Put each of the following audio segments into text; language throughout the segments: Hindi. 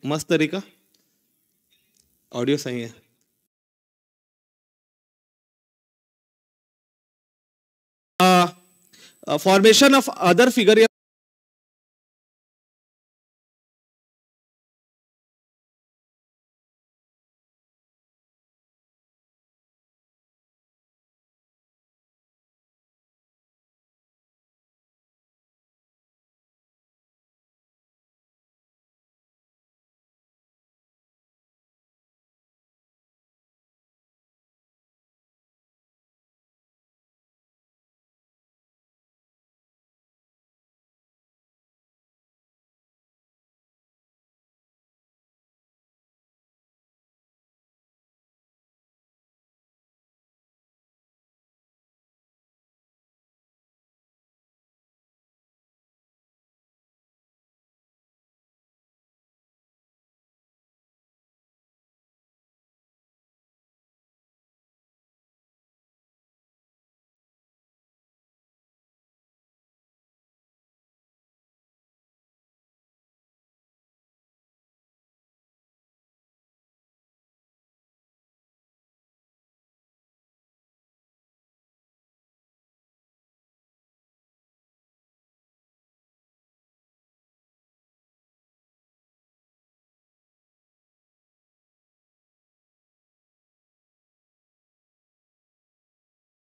मस्त तरीका, ऑडियो सही है। फॉर्मेशन ऑफ अदर फिगर,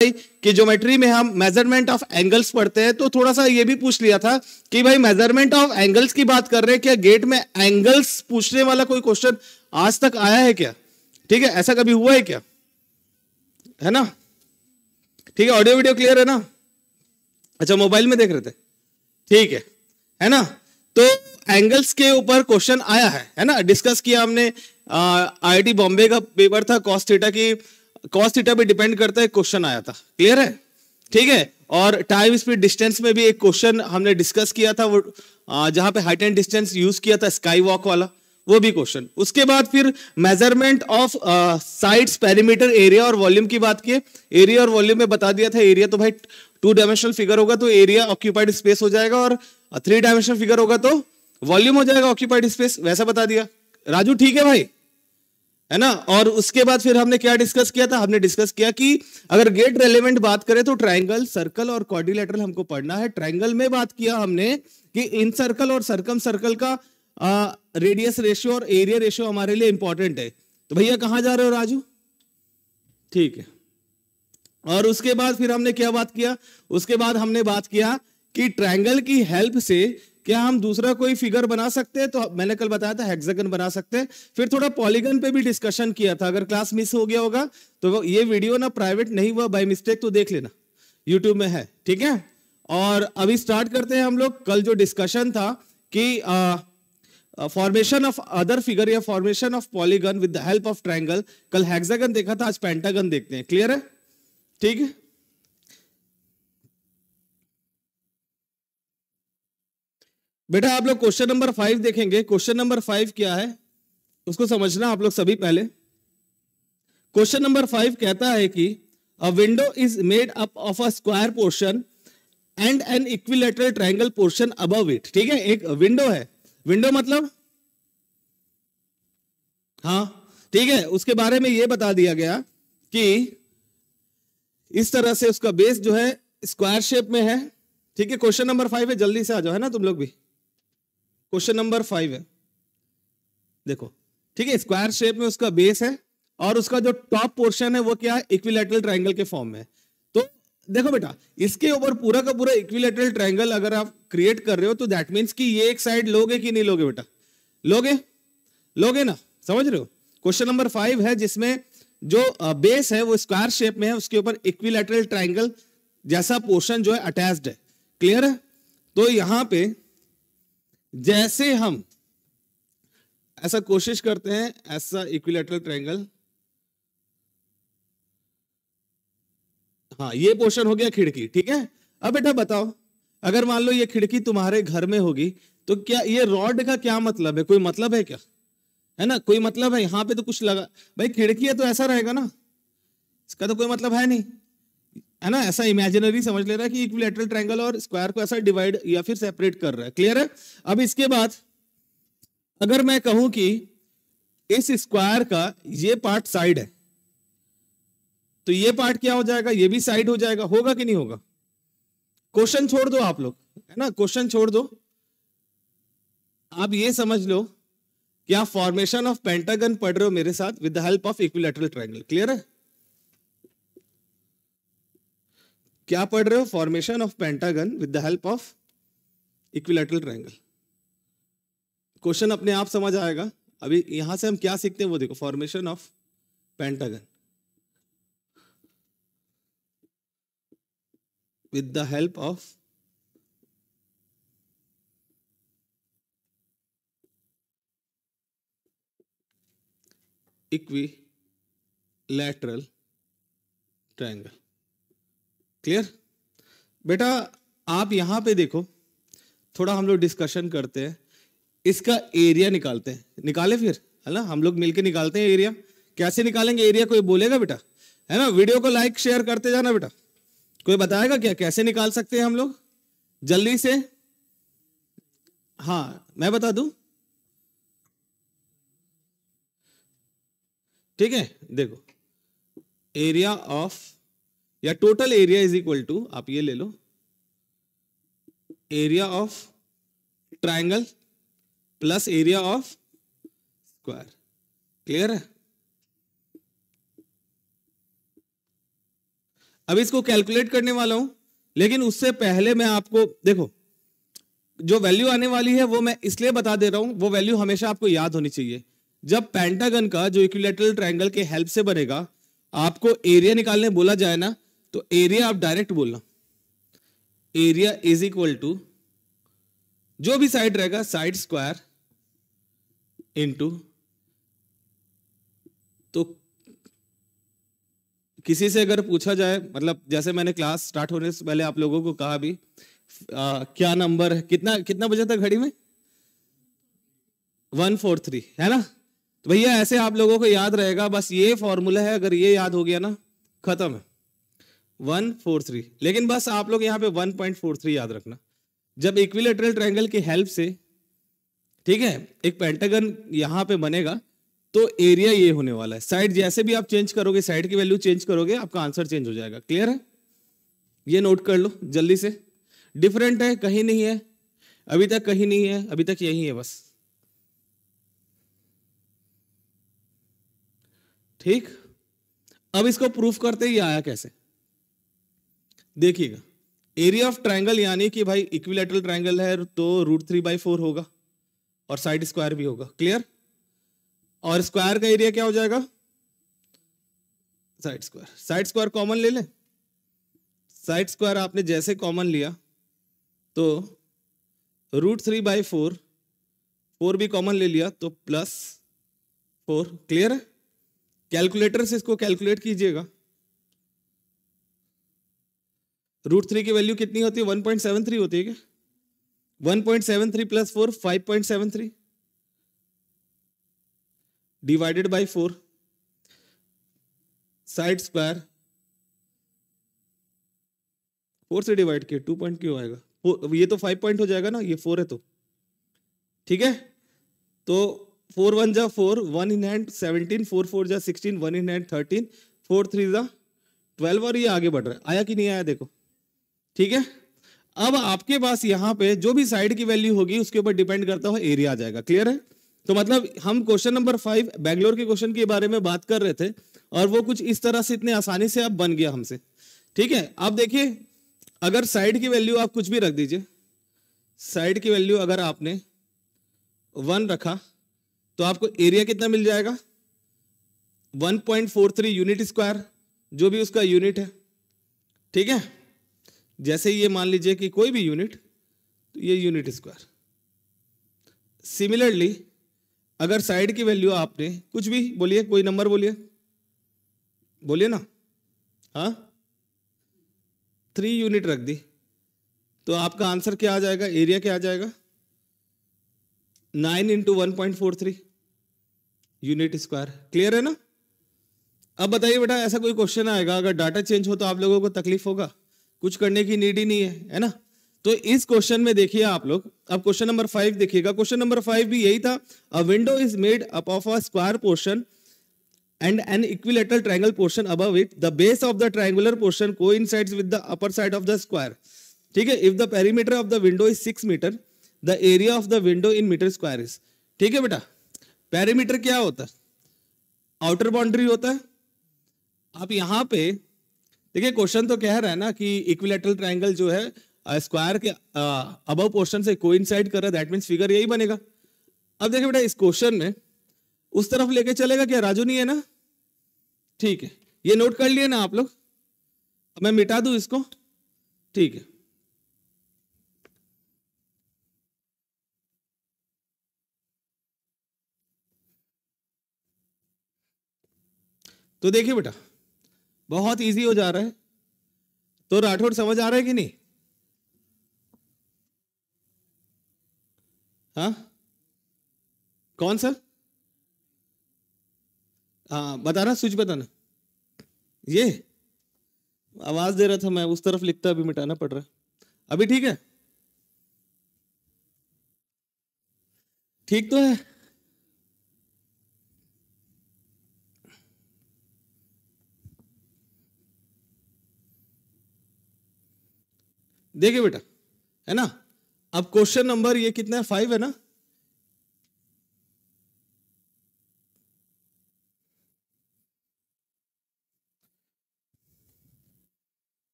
कि ज्योमेट्री में हम मेजरमेंट ऑफ एंगल्स पढ़ते हैं, तो थोड़ा सा ये भी पूछ लिया था कि भाई मेजरमेंट ऑफ एंगल्स की बात कर रहे हैं, क्या गेट में एंगल्स पूछने वाला कोई क्वेश्चन आज तक आया है क्या? ठीक है, ऐसा कभी हुआ है क्या? है ना? ठीक है, ऑडियो वीडियो क्लियर है ना? अच्छा, मोबाइल में देख रहे थे, ठीक है ना? तो एंगल्स के ऊपर क्वेश्चन आया है ना? डिस्कस किया हमने, आईआईटी बॉम्बे का पेपर था कॉस थीटा की, कॉस थीटा पे डिपेंड करता है, क्वेश्चन आया था, क्लियर है? ठीक है, और टाइम स्पीड डिस्टेंस में भी एक क्वेश्चन हमने डिस्कस किया था, वो जहां पे हाइट एंड डिस्टेंस यूज किया था स्काई वॉक वाला, वो भी क्वेश्चन। उसके बाद फिर measurement of sides, perimeter, area और वॉल्यूम की बात की। एरिया और वॉल्यूम में बता दिया था, एरिया तो भाई 2 डायमेंशनल फिगर होगा तो एरिया ऑक्यूपाइड स्पेस हो जाएगा, और 3 डायमेंशनल फिगर होगा तो वॉल्यूम हो जाएगा ऑक्यूपाइड स्पेस, वैसा बता दिया। राजू ठीक है भाई, है ना? और उसके बाद फिर हमने क्या डिस्कस किया था? हमने डिस्कस किया कि अगर गेट रेलेवेंट बात करें तो ट्रायंगल, सर्कल और क्वाड्रिलेटरल हमको पढ़ना है। ट्रायंगल में बात किया हमने कि इन सर्कल और सर्कम सर्कल का रेडियस रेशियो और एरिया रेशियो हमारे लिए इंपॉर्टेंट है। तो भैया कहां जा रहे हो राजू? ठीक है, और उसके बाद फिर हमने क्या बात किया? उसके बाद हमने बात किया कि ट्रायंगल की हेल्प से क्या हम दूसरा कोई फिगर बना सकते हैं? तो मैंने कल बताया था हेक्सागन बना सकते हैं। फिर थोड़ा पॉलीगन पे भी डिस्कशन किया था, अगर क्लास मिस हो गया होगा तो ये वीडियो ना प्राइवेट नहीं हुआ बाय मिस्टेक, तो देख लेना, यूट्यूब में है, ठीक है? और अभी स्टार्ट करते हैं हम लोग। कल जो डिस्कशन था कि फॉर्मेशन ऑफ अदर फिगर या formation of polygon with the help of triangle, कल हेक्सागन देखा था, आज पेंटागन देखते हैं, क्लियर है? ठीक है, बेटा आप लोग क्वेश्चन नंबर 5 देखेंगे। क्वेश्चन नंबर 5 क्या है उसको समझना आप लोग सभी। पहले क्वेश्चन नंबर 5 कहता है कि अ window is made up of a square portion and an equilateral triangle portion above it. ठीक है, एक विंडो है, विंडो मतलब, हाँ ठीक है, उसके बारे में यह बता दिया गया कि इस तरह से उसका बेस जो है स्क्वायर शेप में है। ठीक है, क्वेश्चन नंबर 5 है, जल्दी से आ जाओ, है ना तुम लोग भी। क्वेश्चन नंबर 5 है, देखो, ठीक है, स्क्वायर शेप में उसका बेस है और उसका जो टॉप पोर्शन है वो क्या है? इक्विलैटरल ट्रायंगल के फॉर्म में। तो देखो बेटा, इसके ऊपर पूरा का पूरा इक्विलैटरल ट्रायंगल अगर आप क्रिएट कर रहे हो तो दैट मींस कि ये एक साइड लोगे कि नहीं लोगे बेटा? लोगे, लोगे ना? समझ रहे हो? क्वेश्चन नंबर 5 है जिसमें जो बेस है वो स्क्वायर शेप में है, उसके ऊपर इक्विलैटरल ट्रायंगल जैसा पोर्शन जो है अटैच्ड है, क्लियर है? तो यहां पे जैसे हम ऐसा कोशिश करते हैं, ऐसा इक्विलैटरल ट्रायंगल, हाँ ये पोर्शन हो गया खिड़की, ठीक है? अब बेटा बताओ, अगर मान लो ये खिड़की तुम्हारे घर में होगी तो क्या ये रॉड का क्या मतलब है? कोई मतलब है क्या? है ना, कोई मतलब है? यहां पे तो कुछ लगा, भाई खिड़की है तो ऐसा रहेगा ना, इसका तो कोई मतलब है नहीं, है ना? ऐसा इमेजिनरी समझ ले रहा है कि इक्विलैटरल ट्रायंगल और स्क्वायर को ऐसा डिवाइड या फिर सेपरेट कर रहा है, क्लियर है? अब इसके बाद अगर मैं कहूं कि इस स्क्वायर का ये पार्ट साइड है, तो ये पार्ट क्या हो जाएगा, ये भी साइड हो जाएगा, होगा कि नहीं होगा? क्वेश्चन छोड़ दो आप लोग, है ना, क्वेश्चन छोड़ दो, आप ये समझ लो कि आप फॉर्मेशन ऑफ पेंटागन पढ़ रहे हो मेरे साथ with the help of equilateral triangle. Clear है? क्या पढ़ रहे हो? Formation of pentagon with the help of equilateral triangle. Question अपने आप समझ आएगा। अभी यहां से हम क्या सीखते हैं वो देखो, formation of pentagon with the help of equilateral triangle। Clear? बेटा आप यहां पे देखो, थोड़ा हम लोग डिस्कशन करते हैं, इसका एरिया निकालते हैं, निकाले फिर, है ना, हम लोग मिलके निकालते हैं एरिया। कैसे निकालेंगे एरिया, कोई बोलेगा बेटा? है ना, वीडियो को लाइक शेयर करते जाना बेटा। कोई बताएगा क्या कैसे निकाल सकते हैं हम लोग जल्दी से? हाँ मैं बता दूं, ठीक है। देखो एरिया ऑफ या total area is equal to, आप ये ले लो, area of triangle plus area of square. Clear है? अब इसको कैलकुलेट करने वाला हूं, लेकिन उससे पहले मैं आपको देखो, जो वैल्यू आने वाली है वो मैं इसलिए बता दे रहा हूं, वो वैल्यू हमेशा आपको याद होनी चाहिए। जब पेंटागन का जो इक्विलैटरल ट्रायंगल के हेल्प से बनेगा, आपको एरिया निकालने बोला जाए ना, तो एरिया आप डायरेक्ट बोलना, एरिया इज इक्वल टू जो भी साइड रहेगा साइड स्क्वायर इनटू, तो किसी से अगर पूछा जाए, मतलब जैसे मैंने क्लास स्टार्ट होने से पहले आप लोगों को कहा भी, क्या नंबर है, कितना कितना बजे तक घड़ी में 143, है ना? तो भैया ऐसे आप लोगों को याद रहेगा, बस ये फॉर्मूला है, अगर ये याद हो गया ना खत्म है, 143। लेकिन बस आप लोग यहाँ पे 1.43 याद रखना। जब इक्विलैटरल ट्रायंगल की हेल्प से, ठीक है, एक पेंटागन यहां पे बनेगा, तो एरिया ये होने वाला है। साइड जैसे भी आप चेंज करोगे, साइड की वैल्यू चेंज करोगे, आपका आंसर चेंज हो जाएगा। क्लियर है? ये नोट कर लो जल्दी से। डिफरेंट है कहीं नहीं है, अभी तक कहीं नहीं है, अभी तक यही है बस। ठीक, अब इसको प्रूफ करते ही आया कैसे, देखिएगा। एरिया ऑफ ट्रायंगल यानी कि भाई इक्विलैटरल ट्रायंगल है तो √3/4 होगा और साइड स्क्वायर भी होगा। क्लियर? और स्क्वायर का एरिया क्या हो जाएगा? Side square. Side square common ले लें। साइड स्क्वायर आपने जैसे कॉमन लिया तो √3/4, 4 भी कॉमन ले लिया तो +4। क्लियर है? कैलकुलेटर से इसको कैलकुलेट कीजिएगा। √3 की वैल्यू कितनी होती है? 1.73 होती है क्या? 1.73 + 4 5.73 डिवाइडेड बाय 4, साइड स्क्वायर 4 से डिवाइड किया 2 पॉइंट क्यों आएगा? ये तो 5 पॉइंट हो जाएगा ना, ये 4 है तो ठीक है। तो 4 1 जा 4, 1 इन हैंड 17, 4 4 जा 16, 1 इन हैंड 13, 4 3 जा 12, और ये आगे बढ़ रहा है। आया कि नहीं आया देखो, ठीक है। अब आपके पास यहाँ पे जो भी साइड की वैल्यू होगी उसके ऊपर डिपेंड करता हुआ एरिया आ जाएगा। क्लियर है? तो मतलब हम क्वेश्चन नंबर 5 बैंगलोर के क्वेश्चन के बारे में बात कर रहे थे और वो कुछ इस तरह से इतने आसानी से अब बन गया हमसे। ठीक है, अब देखिए, अगर साइड की वैल्यू आप कुछ भी रख दीजिए, साइड की वैल्यू अगर आपने 1 रखा तो आपको एरिया कितना मिल जाएगा? 1.43 यूनिट स्क्वायर, जो भी उसका यूनिट है। ठीक है, जैसे ये मान लीजिए कि कोई भी यूनिट, तो ये यूनिट स्क्वायर। सिमिलरली अगर साइड की वैल्यू आपने कुछ भी बोलिए, कोई नंबर बोलिए, बोलिए ना, हाँ 3 यूनिट रख दी तो आपका आंसर क्या आ जाएगा? एरिया क्या आ जाएगा? 9 × 1.43 यूनिट स्क्वायर। क्लियर है ना? अब बताइए बेटा, ऐसा कोई क्वेश्चन आएगा अगर डाटा चेंज हो तो आप लोगों को तकलीफ होगा? कुछ करने की नीड ही नहीं है, है ना? तो इस क्वेश्चन में देखिए आप लोग, अब क्वेश्चन नंबर 5 देखिएगा। क्वेश्चन नंबर 5 भी यही था, अ window is made up of a square portion and an equilateral triangle portion above it. The base of the triangular portion coincides with the upper side of the square. ठीक है, if the perimeter of the window is 6 meter, the area of the window in meter square is. ठीक है बेटा, पेरीमीटर क्या होता है? आउटर बाउंड्री होता है। आप यहां पे देखिए, क्वेश्चन तो कह रहा है ना कि इक्विलेटरल ट्रायंगल जो है स्क्वायर के अबव पोर्शन से कोइंसाइड कर रहा है, दैट मींस फिगर यही बनेगा। अब देखिए बेटा, इस क्वेश्चन में उस तरफ लेके चलेगा क्या? राजू नहीं है ना? ठीक है, ये नोट कर लिए ना आप लोग? मैं मिटा दूं इसको? ठीक है, तो देखिए बेटा, बहुत इजी हो जा रहा है। तो राठौड़ समझ आ रहा है कि नहीं? हाँ, कौन सा? हाँ बताना, स्विच बताना। ये आवाज दे रहा था मैं, उस तरफ लिखता, अभी मिटाना पड़ रहा है। अभी ठीक है? ठीक तो है? देखिए बेटा, है ना? अब क्वेश्चन नंबर ये कितना है? 5 है ना?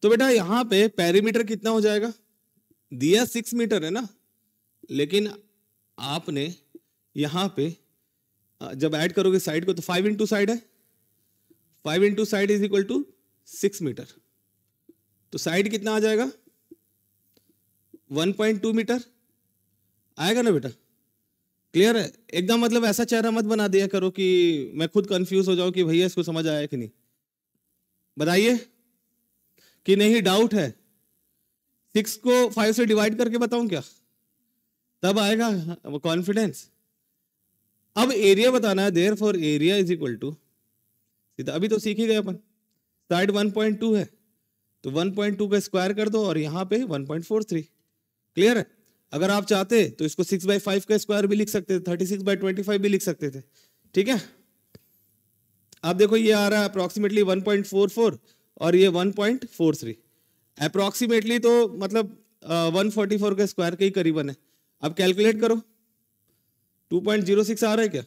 तो बेटा यहां पे पेरीमीटर कितना हो जाएगा? दिया 6 मीटर है ना, लेकिन आपने यहां पे जब ऐड करोगे साइड को तो 5 इंटू साइड है, 5 into side is equal to 6 metre. तो साइड कितना आ जाएगा? 1.2 मीटर आएगा ना बेटा? क्लियर है एकदम? मतलब ऐसा चेहरा मत बना दिया करो कि मैं खुद कंफ्यूज हो जाऊं कि भैया इसको समझ आया कि नहीं। बताइए कि नहीं, डाउट है? 6 को 5 से डिवाइड करके बताऊं क्या? तब आएगा कॉन्फिडेंस। अब एरिया बताना है, therefore area is equal to, अभी तो सीख ही गए अपन, साइड 1.2 है तो 1.2 का स्क्वायर कर दो और यहां पे 1.43। क्लियर है? अगर आप चाहते तो इसको 6/5 का स्क्वायर भी लिख सकते थे, 36/25 भी लिख सकते थे। ठीक है, आप देखो ये आ रहा है अप्रोक्सीमेटली 1.44 और ये 1.43, अप्रोक्सीमेटली तो मतलब 144 का स्क्वायर के ही करीबन है। अब कैलकुलेट करो, 2.06 आ रहा है क्या?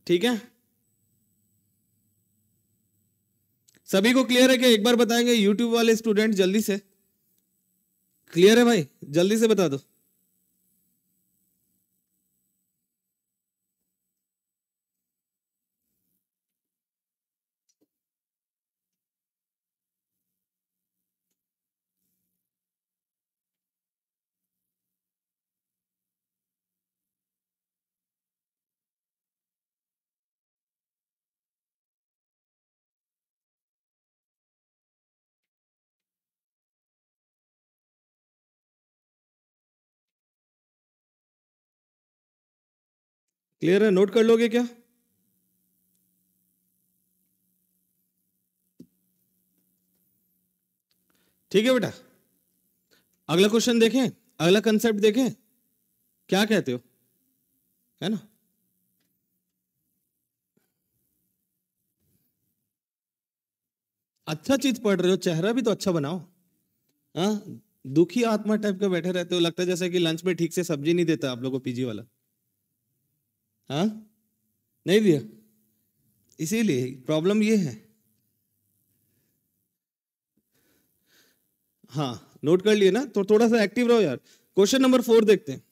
ठीक है, सभी को क्लियर है क्या? एक बार बताएंगे यूट्यूब वाले स्टूडेंट जल्दी से। क्लियर है भाई? जल्दी से बता दो। क्लियर है? नोट कर लोगे क्या? ठीक है बेटा, अगला क्वेश्चन देखें, अगला कंसेप्ट देखें, क्या कहते हो? है ना? अच्छा चीज पढ़ रहे हो, चेहरा भी तो अच्छा बनाओ। हाँ, दुखी आत्मा टाइप का बैठे रहते हो, लगता है जैसे कि लंच में ठीक से सब्जी नहीं देता आप लोगों को पीजी वाला। हाँ, नहीं दिया, इसीलिए प्रॉब्लम ये है। हाँ, नोट कर लिए ना? तो थोड़ा सा एक्टिव रहो यार। क्वेश्चन नंबर 4 देखते हैं।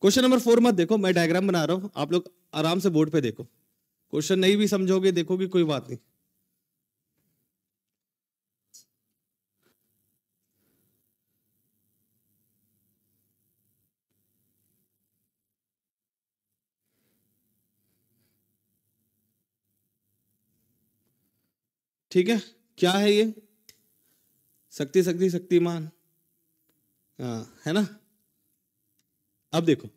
क्वेश्चन नंबर 4 मत देखो, मैं डायग्राम बना रहा हूं, आप लोग आराम से बोर्ड पे देखो। क्वेश्चन नहीं भी समझोगे, देखोगे, कोई बात नहीं। ठीक है, क्या है ये? शक्ति शक्ति शक्तिमान, हाँ है ना? अब देखो,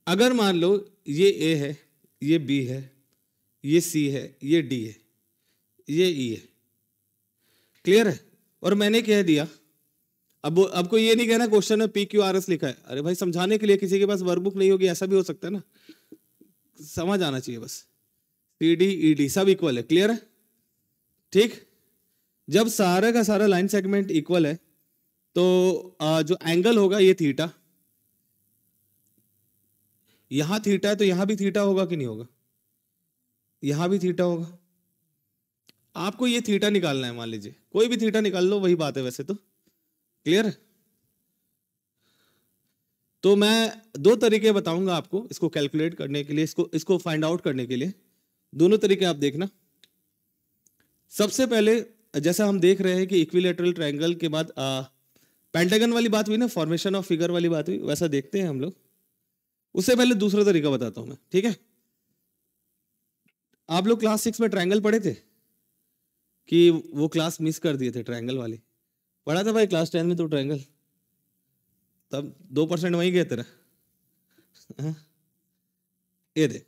अगर मान लो ये ए है, ये बी है, ये सी है, ये डी है, ये ई है। क्लियर है? और मैंने कह दिया, अब कोई ये नहीं कहना क्वेश्चन में पी क्यू आर एस लिखा है। अरे भाई समझाने के लिए, किसी के पास वर्कबुक नहीं होगी ऐसा भी हो सकता है ना, समझ आना चाहिए बस। सी डी ई डी सब इक्वल है। क्लियर है? ठीक। जब सारा का सारा लाइन सेगमेंट इक्वल है तो जो एंगल होगा ये थीटा, यहां थीटा है तो यहां भी थीटा होगा कि नहीं होगा? यहां भी थीटा होगा। आपको ये थीटा निकालना है, मान लीजिए कोई भी थीटा निकाल लो, वही बात है वैसे तो। क्लियर है? तो मैं दो तरीके बताऊंगा आपको इसको कैलकुलेट करने के लिए, इसको फाइंड आउट करने के लिए। दोनों तरीके आप देखना। सबसे पहले जैसा हम देख रहे हैं कि इक्विलैटरल ट्रायंगल के बाद पेंटागन वाली बात हुई ना, फॉर्मेशन ऑफ फिगर वाली बात हुई, वैसा देखते हैं हम लोग। उससे पहले दूसरा तरीका बताता हूं मैं, ठीक है? आप लोग क्लास 6 में ट्रायंगल पढ़े थे कि वो क्लास मिस कर दिए थे? ट्रायंगल वाली पढ़ा था भाई क्लास 10 में तो ट्रायंगल, तब 2% वहीं गए तेरा। ये दे,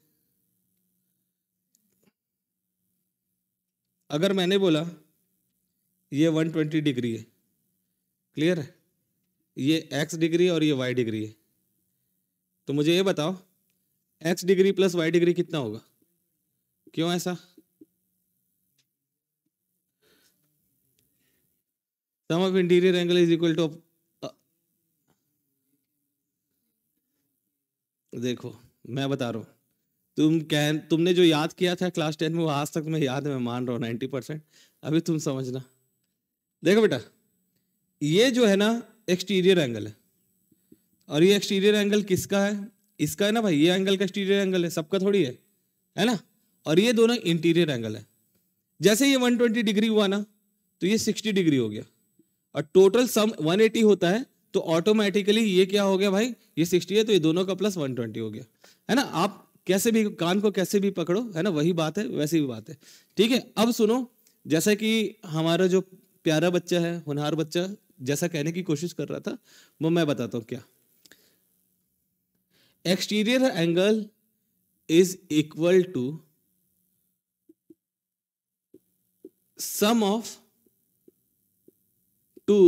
अगर मैंने बोला ये 120 डिग्री है, क्लियर है, ये x डिग्री और ये y डिग्री है, तो मुझे ये बताओ x degree plus y degree कितना होगा? क्यों ऐसा? Sum of interior angle is equal to, देखो मैं बता रहा हूं, तुमने जो याद किया था क्लास 10 में वो आज तक मैं याद है, मैं मान रहा हूँ 90%। अभी तुम समझना। देखो बेटा, ये जो है ना एक्सटीरियर एंगल है, और ये एक्सटीरियर एंगल किसका है? इसका है ना भाई, ये एंगल का एक्सटीरियर एंगल है, सबका थोड़ी है ना? और ये दोनों इंटीरियर एंगल है। जैसे ये 120 डिग्री हुआ ना तो ये 60 डिग्री हो गया, और टोटल सम 180 होता है, तो ऑटोमेटिकली ये क्या हो गया भाई, ये 60 है तो ये दोनों का प्लस 120 हो गया, है ना? आप कैसे भी कान को कैसे भी पकड़ो, है ना, वही बात है, वैसी भी बात है। ठीक है? अब सुनो, जैसा कि हमारा जो प्यारा बच्चा है, होनहार बच्चा, जैसा कहने की कोशिश कर रहा था, वो मैं बताता हूं क्या। Exterior angle is equal to sum of two,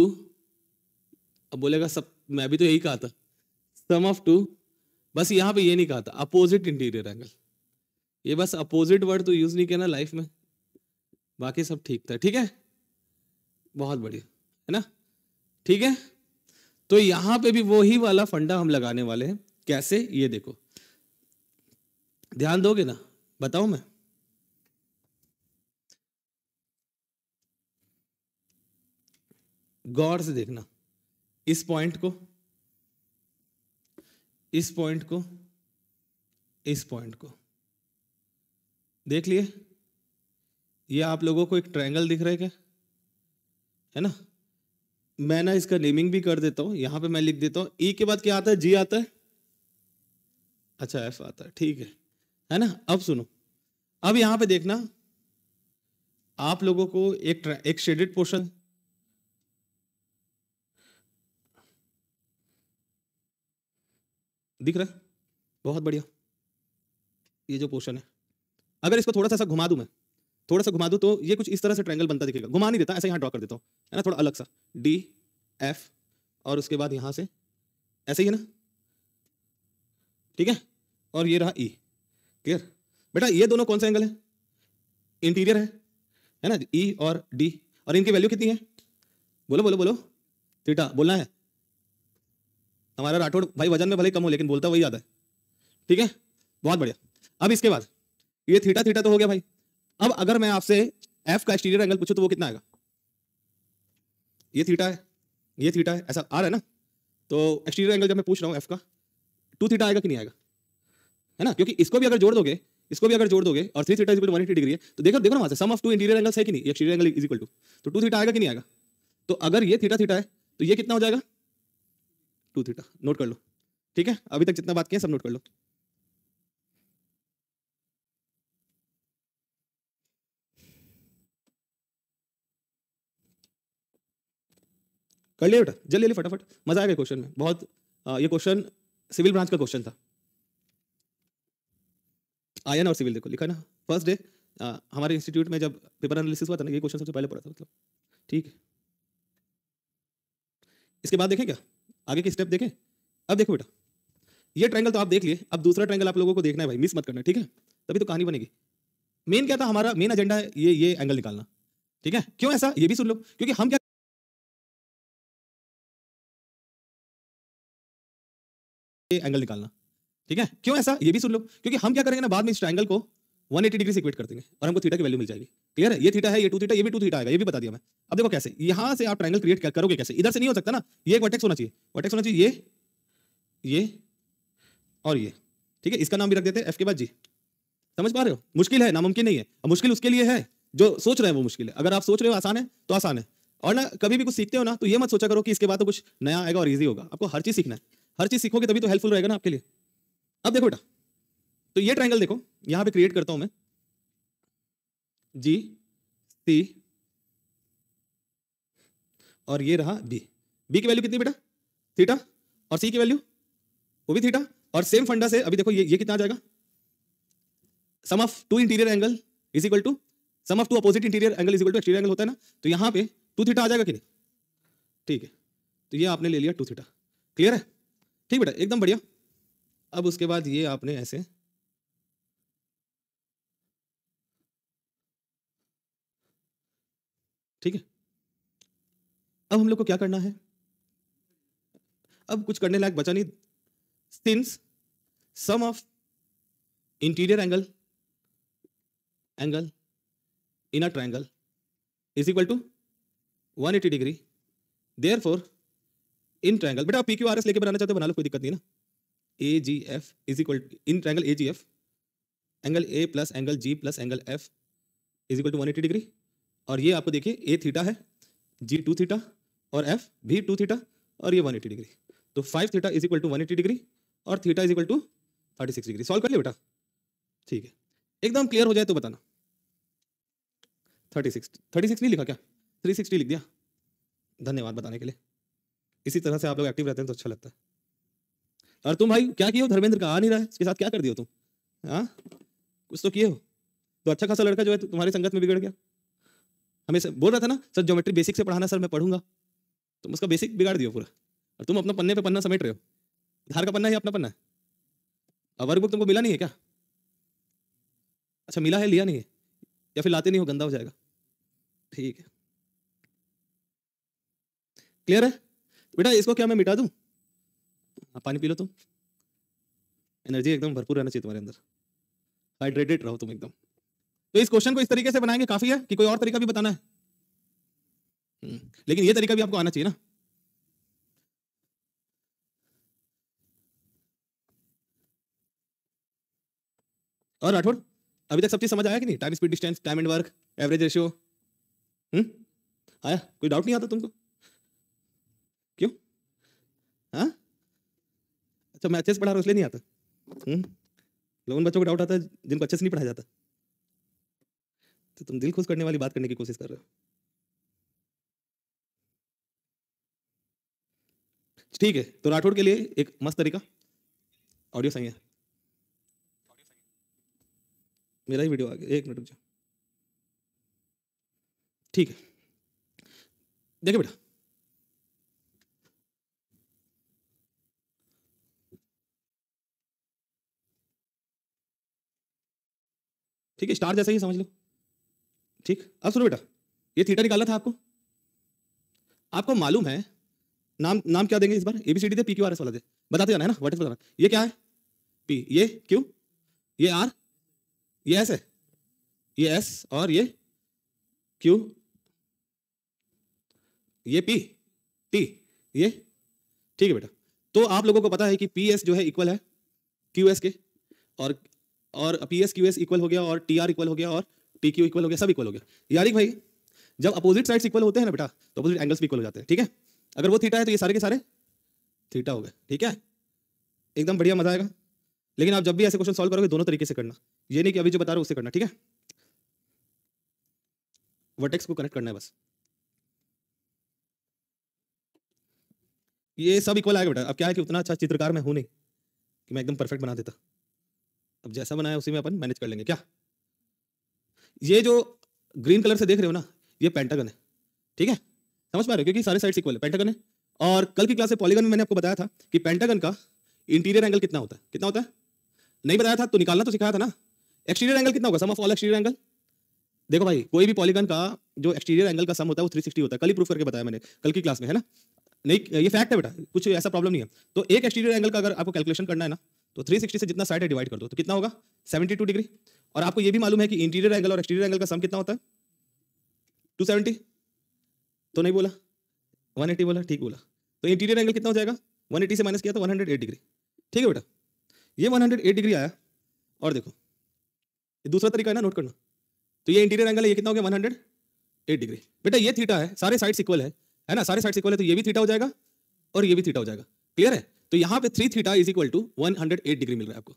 अब बोलेगा सब, मैं भी तो यही कहा था, सम ऑफ टू, बस यहां पे ये नहीं कहा था अपोजिट इंटीरियर एंगल। ये बस अपोजिट वर्ड तो यूज नहीं किया ना लाइफ में, बाकी सब ठीक था। ठीक है? बहुत बढ़िया, है ना? ठीक है? तो यहां पे भी वही वाला फंडा हम लगाने वाले हैं। कैसे? ये देखो, ध्यान दोगे ना? बताऊं मैं? गौर से देखना, इस पॉइंट को, इस पॉइंट को, इस पॉइंट को देख लिए? ये आप लोगों को एक ट्रायंगल दिख रहा है क्या? है ना? मैं ना इसका नेमिंग भी कर देता हूं, यहां पे मैं लिख देता हूं, ई के बाद क्या आता है? जी आता है, अच्छा एफ आता है, ठीक है ना? अब सुनो, अब यहां पे देखना, आप लोगों को एक शेडेड पोर्शन दिख रहा है, बहुत बढ़िया। ये जो पोर्शन है, अगर इसको थोड़ा सा घुमा दूं, मैं थोड़ा सा घुमा दूं, तो ये कुछ इस तरह से ट्रायंगल बनता दिखेगा। घुमा नहीं देता, ऐसे यहां ड्रॉ कर देता हूं, है ना, थोड़ा अलग सा, डी एफ, और उसके बाद यहां से ऐसे ही है ना, ठीक है? और ये रहा ई। क्लियर? बेटा ये दोनों कौन सा एंगल है? इंटीरियर है ना? ई और डी, और इनकी वैल्यू कितनी है? बोलो बोलो बोलो, थीटा बोलना है। हमारा राठौड़ भाई वजन में भले कम हो लेकिन बोलता वही आता है। ठीक है? बहुत बढ़िया। अब इसके बाद ये थीटा थीटा तो हो गया भाई। अब अगर मैं आपसे एफ का एक्सटीरियर एंगल पूछूं तो वो कितना आएगा? ये थीटा है, ये थीटा है, ऐसा आ रहा है ना? तो एक्सटीरियर एंगल जब मैं पूछ रहा हूं एफ का, 2 थीटा आएगा कि नहीं आएगा? है ना? क्योंकि इसको भी अगर जोड़ दोगे, इसको भी अगर जोड़ दोगे, और 3 theta is equal to 180 degree है, तो देखो देखो ना वहां से सम ऑफ 2 इंटीरियर एंगल्स है कि नहीं? Exterior angle is equal to, तो 2 थीटा आएगा कि नहीं आएगा? तो अगर ये थीटा थीटा है तो ये कितना हो जाएगा? 2 थीटा। नोट कर लो। ठीक है? अभी तक जितना बात किया सब नोट कर लो। कर लिया बेटा? जल्दी जल्दी फटाफट, मजा आएगा क्वेश्चन में बहुत। ये क्वेश्चन सिविल ब्रांच का क्वेश्चन था। आयन और सिविल देखो लिखा ना, फर्स्ट डे हमारे इंस्टीट्यूट में जब पेपर एनालिसिस हुआ था ना, ये क्वेश्चन सबसे पहले पढ़ा था मतलब। ठीक है, इसके बाद देखें क्या, आगे के स्टेप देखें। अब देखो बेटा, ये ट्रायंगल तो आप देख लिए, अब दूसरा ट्रायंगल आप लोगों को देखना है भाई, मिस मत करना, ठीक है, तभी तो कहानी बनेगी। मेन क्या था हमारा, मेन एजेंडा है ये एंगल निकालना, ठीक है। क्यों ऐसा, ये भी सुन लो, क्योंकि हम क्या एंगल निकालना, ठीक है। क्यों ऐसा, ये भी सुन लो, क्योंकि हम क्या करेंगे ना, बाद में इस ट्रायंगल को 180 डिग्री से इक्वेट कर देंगे और हमको थीटा की वैल्यू मिल जाएगी। क्लियर है, ये थीटा है, ये 2 थीटा, ये भी 2 थीटा आएगा, ये भी बता दिया मैं। अब देखो कैसे, यहां से आप ट्रायंगल क्रिएट करोगे कैसे, इधर से नहीं हो सकता ना, ये एक वर्टेक्स होना चाहिए, वर्टेक्स होना चाहिए ये और ये, ठीक है। इसका नाम भी रख देते हैं एफ के बाद जी। समझ पा रहे हो, मुश्किल है, नामुमकिन नहीं है। अब मुश्किल उसके लिए है जो सोच रहे हैं वो मुश्किल है, अगर आप सोच रहे हो आसान है तो आसान है। और ना कभी भी कुछ सीखते हो ना, तो ये मत सोचा करो कि इसके बाद तो कुछ नया आएगा और इजी होगा। आपको हर चीज सीखना है, हर चीज सीखोगे तभी तो हेल्पफुल रहेगा ना आपके लिए। अब देखो बेटा, तो ये ट्रायंगल देखो, यहां पे क्रिएट करता हूं मैं, जी सी और ये रहा बी। बी की वैल्यू कितनी बेटा, थीटा, और सी की वैल्यू वो भी थीटा। और सेम फंडा से अभी देखो ये कितना आ जाएगा, sum of two interior angle is equal to sum of two opposite interior angle is equal to exterior angle होता है ना, तो यहां पे 2 थीटा आ जाएगा कि नहीं, ठीक है। तो ये आपने ले लिया 2 थीटा, क्लियर है, ठीक बेटा, एकदम बढ़िया। अब उसके बाद ये आपने ऐसे, ठीक है। अब हम लोग को क्या करना है, अब कुछ करने लायक बचा नहीं। Since sum of interior angle in a triangle is equal to 180 degree, therefore in triangle, बेटा आप पी क्यू आर एस लेके बनाना चाहते हो बना लो, कोई दिक्कत नहीं ना। A G F is equal in triangle A G F, angle A plus angle G plus angle F is equal to 180 degree. और ये आपको देखिए ए थीटा है, जी 2 थीटा और एफ भी 2 थीटा और ये 180 डिग्री। तो 5 theta is equal to 180 degree और theta is equal to 36 degree. Solve कर लिया बेटा, ठीक है, एकदम क्लियर हो जाए तो बताना। 36 नहीं लिखा क्या, 360 लिख दिया, धन्यवाद बताने के लिए। इसी तरह से आप लोग एक्टिव रहते हैं तो अच्छा लगता है। और तुम भाई क्या किए हो, धर्मेंद्र का आ नहीं रहा है, इसके साथ क्या कर दिए हो तुम, हाँ कुछ तो किए हो। तो अच्छा खासा लड़का जो है तुम्हारी संगत में बिगड़ गया, हमें बोल रहा था ना सर ज्योमेट्री बेसिक से पढ़ाना, सर मैं पढ़ूंगा, तुम उसका बेसिक बिगाड़ दियो पूरा। और तुम अपना पन्ने पे पन्ना समेट रहे हो, धार का पन्ना है अपना पन्ना है। अब वर्कबुक तुमको मिला नहीं है क्या, अच्छा मिला है, लिया नहीं है, या फिर लाते नहीं हो, गंदा हो जाएगा, ठीक है, क्लियर है बेटा। इसको क्या मैं मिटा दूं, पानी पी लो तुम, एनर्जी एकदम भरपूर रहना चाहिए तुम्हारे अंदर, हाइड्रेटेड रहो तुम एकदम। तो इस क्वेश्चन को इस तरीके से बनाएंगे, काफी है कि कोई और तरीका भी बताना है, लेकिन ये तरीका भी आपको आना चाहिए ना। और राठौड़ अभी तक सब चीज समझ आया कि नहीं, time speed distance, time and work, average ratio, आया, कोई डाउट नहीं आता तुमको, क्यों, हाँ अच्छा मैं अच्छे से पढ़ा रहा हूं इसलिए नहीं आता, लोगों बच्चों को डाउट आता है जिनको अच्छे से नहीं पढ़ाया जाता। तो तुम दिल खुश करने वाली बात करने की कोशिश कर रहे हो, ठीक है। तो राठौड़ के लिए एक मस्त तरीका, ऑडियो सही है, मेरा ही वीडियो आ गया, एक मिनट रुक जाओ, ठीक है। देखिए बेटा, ठीक है, स्टार जैसा ही समझ लो, ठीक। अब सुनो बेटा, ये थीटा निकालना था आपको, आपको मालूम है, नाम क्या देंगे इस बार, एबीसीडी दे, पी क्यू आर एस वाला दे, बताते जाना है ना, वर्टेक्स बताना। ये क्या है, पी, ये क्यू, ये आर, ये एस है, ये एस और ये क्यू, ये पी, टी, ये, ठीक है बेटा। तो आप लोगों को पता है कि पी एस जो है इक्वल है क्यू एस के, और P S Q S equal हो गया, और टी आर इक्वल हो गया, और टी क्यू इक्वल हो गया, सब इक्वल हो गया। यानी भाई जब अपोजिट साइड्स इक्वल होते हैं ना बेटा, तो अपोजिट एंगल्स भी इक्वल हो जाते हैं, ठीक है। अगर वो थीटा है तो ये सारे के सारे थीटा हो गए, ठीक है, एकदम बढ़िया, मजा आएगा। लेकिन आप जब भी ऐसे क्वेश्चन सॉल्व करोगे दोनों तरीके से करना, ये नहीं कि अभी जो बता रहा हूं उससे करना, ठीक है। वर्टेक्स को कनेक्ट करना है बस, ये सब इक्वल आएगा बेटा। अब क्या है कि उतना अच्छा चित्रकार मैं हूं नहीं कि मैं एकदम परफेक्ट बना देता, अब जैसा बनाया उसी में अपन मैनेज कर लेंगे, क्या ये जो ग्रीन कलर से देख रहे हो ना, ये पेंटागन है, ठीक है, समझ पा रहे हो, क्योंकि सारे साइड्स इक्वल है, पेंटागन है। और कल की क्लास से पॉलीगन में मैंने आपको बताया था कि पेंटागन का इंटीरियर एंगल कितना होता है, कितना होता है, नहीं बताया था तो निकालना तो सिखाया था ना। एक्सटीरियर एंगल कितना होगा, सम ऑफ ऑल एक्सटीरियर एंगल। देखो भाई, कोई भी पॉलीगन का जो एक्सटीरियर एंगल का सम होता है वो 360 होता है, कल ही प्रूफ करके बताया मैंने कल की क्लास में, है ना। नहीं, ये फैक्ट है बेटा, कुछ ऐसा प्रॉब्लम नहीं है। तो एक एक्सटीरियर एंगल का अगर आपको कैलकुलेशन करना है ना, तो 360 से जितना साइड है डिवाइड कर दो, तो कितना होगा, 72 डिग्री। और आपको ये भी मालूम है कि इंटीरियर एंगल और एक्सटीरियर एंगल का सम कितना होता है, 270। तो नहीं बोला, 180 बोला, ठीक बोला। तो इंटीरियर एंगल कितना हो जाएगा, 180 से माइनस किया तो 108 डिग्री, ठीक है बेटा। ये 108 डिग्री आया। और देखो ये दूसरा तरीका है ना नोट करना। तो ये इंटीरियर एंगल है, ये कितना हो गया, 108 डिग्री। बेटा ये थीटा है, सारे साइड्स इक्वल है ना, सारे साइड्स इक्वल है, तो ये भी थीटा हो जाएगा और ये भी थीटा हो जाएगा, क्लियर है। तो यहाँ पे 3 theta is equal to 108 degree मिल रहा है आपको।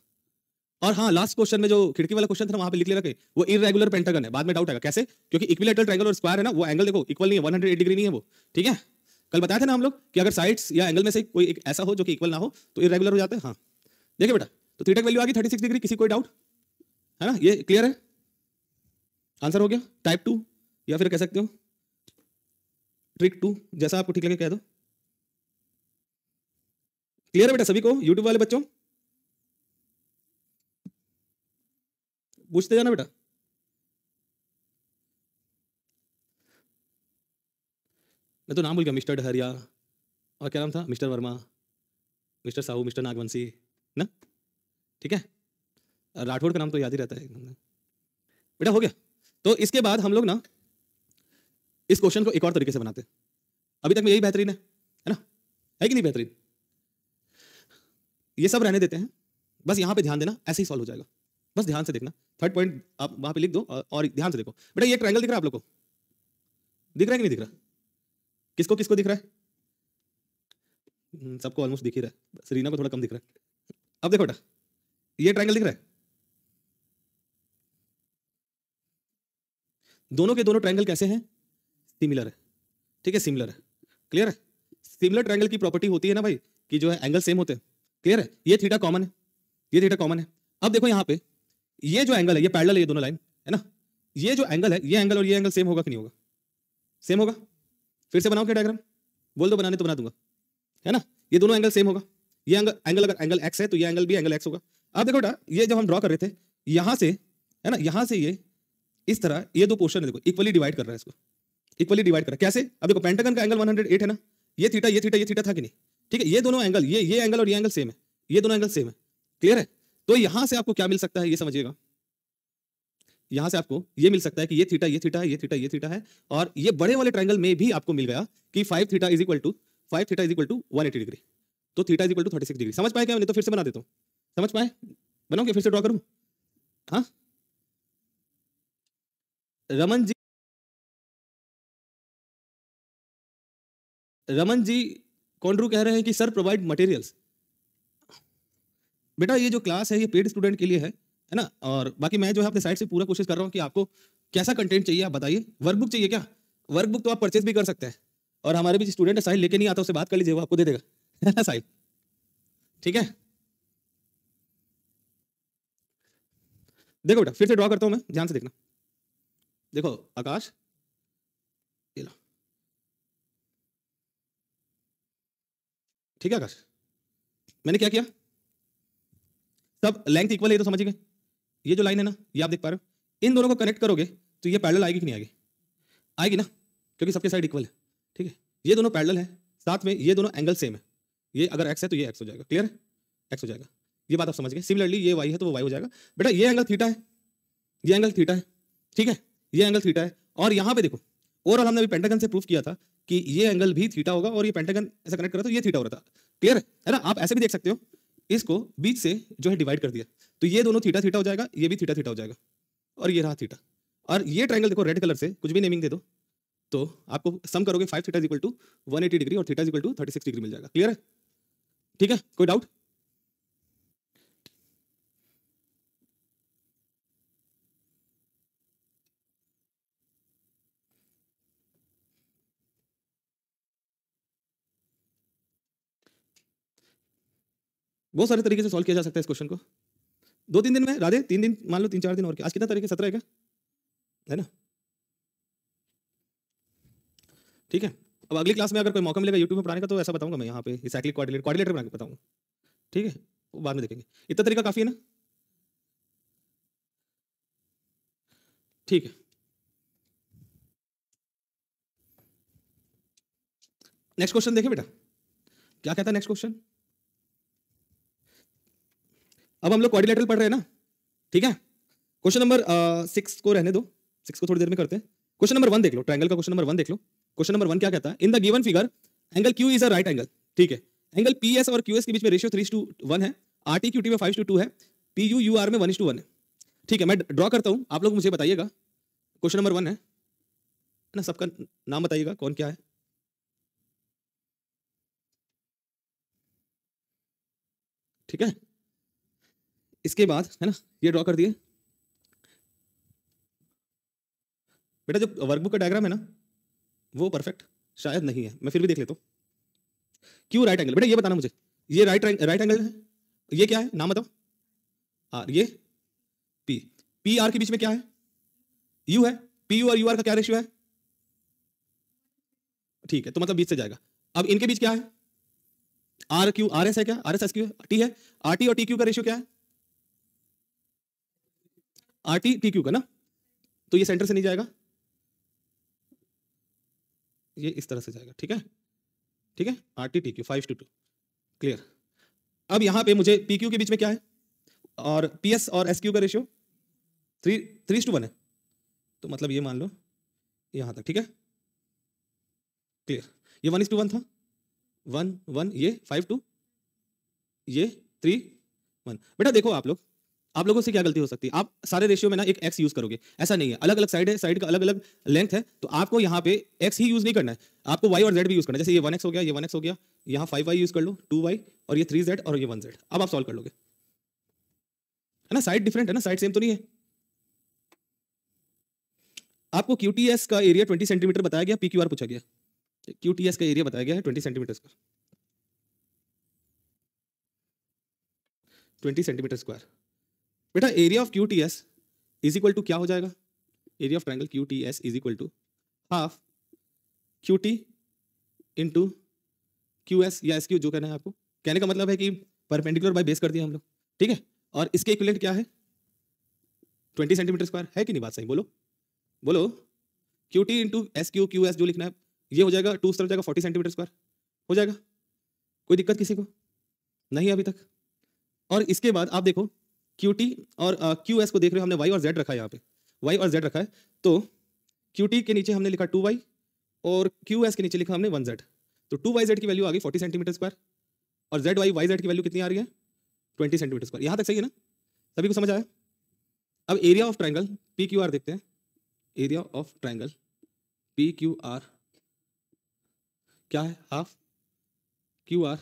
और हाँ, लास्ट क्वेश्चन में जो खिड़की वाला क्वेश्चन था वहां पे लिख लेना कि वो इररेगुलर पेंटागन है, बाद में डाउट आएगा कैसे, क्योंकि इक्विलैटरल ट्रायंगल और स्क्वायर है ना, वो एंगल देखो इक्वल नहीं है, 108 डिग्री नहीं है वो, ठीक है। कल बताया था ना हम लोग कि अगर साइड्स या एंगल में से कोई एक ऐसा हो जो कि इक्वल ना हो तो इररेगुलर हो जाता है। हाँ देखिए बेटा, तो थीटा की वैल्यू आ गई 36 डिग्री, किसी कोई डाउट है ना, ये क्लियर है, आंसर हो गया। टाइप 2 या फिर कह सकते हो ट्रिक 2, जैसा आपको ठीक लगे कह दो। क्लियर है बेटा सभी को, यूट्यूब वाले बच्चों पूछते जाना बेटा। मैं तो नाम भूल गया, मिस्टर डहरिया और क्या नाम था, mister Verma, mister Sahu, mister Nagvanshi ना, ठीक है। राठौड़ का नाम तो याद ही रहता है बेटा, हो गया। तो इसके बाद हम लोग ना इस क्वेश्चन को एक और तरीके से बनाते हैं। अभी तक में यही बेहतरीन है ना, है कि नहीं बेहतरीन। ये सब रहने देते हैं, बस यहाँ पे ध्यान देना, ऐसे ही सॉल्व हो जाएगा, बस ध्यान से देखना। थर्ड पॉइंट आप वहां पे लिख दो और ध्यान से देखो बेटा। ये ट्रायंगल दिख रहा है आप लोग को, दिख रहा है कि नहीं दिख रहा, किसको किसको दिख रहा है, सबको ऑलमोस्ट दिख ही रहा है, बस रीना को थोड़ा कम दिख रहा है। अब देखो बेटा, ये ट्रायंगल दिख रहा है, दोनों के दोनों ट्रायंगल कैसे हैं, सिमिलर है, ठीक है, सिमिलर है, क्लियर है। सिमिलर ट्रायंगल की प्रॉपर्टी होती है ना भाई कि जो है एंगल सेम होते हैं, क्लियर है। ये थीटा कॉमन है, ये थीटा कॉमन है। अब देखो यहाँ पे ये जो एंगल है ये पैरेलल है, ये दोनों लाइन है ना, ये जो एंगल है ये एंगल और ये एंगल सेम होगा कि नहीं होगा, सेम होगा। फिर से बनाओ क्या डायग्राम, बोल दो बनाने तो बना दूंगा, है ना। ये दोनों एंगल सेम होगा, ये एंगल अगर एंगल एक्स है तो ये एंगल भी एंगल एक्स होगा। अब देखो बेटा, ये जब हम ड्रॉ कर रहे थे यहां से, है ना, यहां से ये इस तरह ये दो पोर्शन है, देखो इक्वली डिवाइड कर रहा है, इसको इक्वली डिवाइड कर रहा है कैसे। अब देखो पेंटागन का एंगल 108 है ना, ये थीटा ये थीटा ये थीटा था कि नहीं, ठीक है। ये दोनों एंगल, ये एंगल और ये एंगल सेम है, ये दोनों एंगल सेम है, क्लियर है। तो यहां से आपको क्या मिल सकता है ये समझिएगा, यहां से आपको ये मिल सकता है कि ये थीटा ये थीटा है, ये थीटा ये थीटा है, और ये बड़े वाले ट्रायंगल में भी आपको मिल गया कि 5 theta is equal to 180 degree, तो theta is equal to 36 degree. समझ पाए क्या, नहीं तो फिर से बना देता हूं, समझ पाए, बनाओगे फिर से ड्रॉ करूं। हाँ रमन जी, रमन जी कौंड्रू कह रहे हैं कि सर प्रोवाइड मटेरियल्स। बेटा ये जो क्लास है ये पेड स्टूडेंट के लिए है ना, और बाकी मैं जो है अपने साइड से पूरा कोशिश कर रहा हूँ कि आपको कैसा कंटेंट चाहिए आप बताइए। वर्कबुक चाहिए क्या, वर्कबुक तो आप परचेज भी कर सकते हैं, और हमारे भी स्टूडेंट है साहिल, लेके नहीं आता उससे बात कर लीजिए, वो आपको दे देगा, है ना साहिल, ठीक है। देखो बेटा फिर से ड्रॉ करता हूं मैं, ध्यान से देखना। देखो आकाश, ये लो, ठीक है आकाश, मैंने क्या किया, सब लेंथ इक्वल है तो समझ गए। ये जो लाइन है ना ये आप देख पा रहे हो, इन दोनों को कनेक्ट करोगे तो ये पैरेलल आएगी कि नहीं आएगी, आएगी ना, क्योंकि सबके साइड इक्वल है, ठीक है। ये दोनों पैरेलल है, साथ में ये दोनों एंगल सेम है, ये अगर एक्स है तो ये एक्स हो जाएगा, क्लियर है, एक्स हो जाएगा, ये बात आप समझ गए। सिमिलरली ये वाई है तो वो वाई हो जाएगा। बेटा ये एंगल थीटा है, ये एंगल थीटा है, ठीक है, ये एंगल थीटा है, और यहाँ पे देखो ओवरऑल हमने अभी पेंटागन से प्रूफ किया था कि ये एंगल भी थीटा होगा, और ये पेंटागन ऐसा कनेक्ट करा तो ये थीटा हो रहा था, क्लियर है ना। आप ऐसे भी देख सकते हो, इसको बीच से जो है डिवाइड कर दिया तो ये दोनों थीटा थीटा हो जाएगा, ये भी थीटा थीटा हो जाएगा, और ये रहा थीटा। और ये ट्रायंगल देखो रेड कलर से कुछ भी नेमिंग दे दो तो आपको सम करोगे 5 theta is equal to 180 degree और theta is equal to 36 degree मिल जाएगा, क्लियर है, ठीक है, कोई डाउट। बहुत सारे तरीके से सॉल्व किया जा सकता है इस क्वेश्चन को, 2-3 दिन में राधे, 3 दिन मान लो, 3-4 दिन, और क्या आज कितना तारीख है, 17 है क्या, है ना? ठीक है, अब अगली क्लास में अगर कोई मौका मिलेगा यूट्यूब में पढ़ाने का तो ऐसा बताऊंगा मैं यहाँ पे साइक्लिक कोऑर्डिनेटर बना के बताऊंगा। ठीक है, वो बाद में देखेंगे। इतना तरीका काफी है ना? ठीक है, नेक्स्ट क्वेश्चन देखें बेटा, क्या कहता है नेक्स्ट क्वेश्चन। अब हम लोग क्वाड्रिलेटरल पढ़ रहे हैं ना, ठीक है। क्वेश्चन नंबर 6 को रहने दो, 6 को थोड़ी देर में करते हैं। क्वेश्चन नंबर 1 देख लो, ट्रायंगल का क्वेश्चन नंबर 1 देख लो। क्वेश्चन नंबर 1 क्या कहता है, in the given figure angle Q is a right angle. ठीक है, एंगल पी एस और क्यू एस के बीच में रेशियो 3:1 है, आर टी क्यू टी में 5:2 है, पी यू यू आर में 1:1 है। ठीक है, मैं ड्रॉ करता हूं, आप लोग मुझे बताइएगा। क्वेश्चन नंबर 1 है ना, सबका नाम बताइएगा कौन क्या है। ठीक है, इसके बाद है ना, ये ड्रॉ कर दिए बेटा। जो वर्कबुक का डायग्राम है ना वो परफेक्ट शायद नहीं है, मैं फिर भी देख लेता हूँ। क्यों राइट एंगल बेटा, ये बताना मुझे, ये राइट एंगल है, ये क्या है नाम बताओ। आर, ये पी, पी आर के बीच में क्या है, यू है। पी यू और यू आर का क्या रेशियो है, ठीक है, तो मतलब बीच से जाएगा। अब इनके बीच क्या है, आर क्यू आर एस है, क्या R S S Q T है। आर टी और टी क्यू का रेशियो क्या है, आर टी टी क्यू का ना, तो ये सेंटर से नहीं जाएगा, ये इस तरह से जाएगा। ठीक है, ठीक है, R T T Q 5:2, clear. अब यहां पे मुझे पी क्यू के बीच में क्या है, और पी एस और एस क्यू का रेशियो 3:1 है, तो मतलब ये मान लो यहां तक। ठीक है, क्लियर। ये 1:1 था, 1:1, ये 5:2, ये 3:1। बेटा देखो आप लोगों से क्या गलती हो सकती है, आप सारे रेशियो में ना एक x यूज करोगे, ऐसा नहीं है। अलग अलग साइड है, साइड का अलग अलग लेंथ है, तो आपको यहाँ पे x ही यूज नहीं करना है, आपको y और z भी यूज करना है। जैसे ये 1x हो गया, ये 1x हो गया, यहाँ 5y यूज कर लो, 2y, और ये 3z और ये 1z। अब आप सॉल्व कर लोगे, है ना। साइड डिफरेंट है ना, साइड सेम तो नहीं है। आपको QTS का एरिया 20 सेंटीमीटर बताया गया, PQR पूछा गया। QTS का एरिया बताया गया है 20 सेंटीमीटर स्क्वायर, 20 सेंटीमीटर स्क्वायर। बेटा area of QTS is equal to क्या हो जाएगा, area of triangle QTS is equal to half QT into QS या SQ, जो कहना है आपको। कहने का मतलब है कि परपेंडिकुलर बाय बेस कर दिया हम लोग, ठीक है। और इसके इक्विवेलेंट क्या है, 20 सेंटीमीटर स्क्वायर, है कि नहीं बात सही, बोलो बोलो। QT इंटू SQ QS जो लिखना है, ये हो जाएगा 2 तरफ जाएगा 40 सेंटीमीटर स्क्वायर हो जाएगा। कोई दिक्कत किसी को नहीं अभी तक। और इसके बाद आप देखो QT और QS को देख रहे हो, हमने Y और Z रखा है, यहाँ पे Y और Z रखा है, तो QT के नीचे हमने लिखा 2Y और QS के नीचे लिखा हमने 1Z, तो 2YZ की वैल्यू आ गई 40 सेंटीमीटर स्क्वायर, और ZYYZ की वैल्यू कितनी आ रही है, 20 सेंटीमीटर स्क्वायर। यहाँ तक सही है ना, सभी को समझ आया। अब एरिया ऑफ ट्रायंगल PQR देखते हैं, एरिया ऑफ ट्रायंगल PQR क्या है, half QR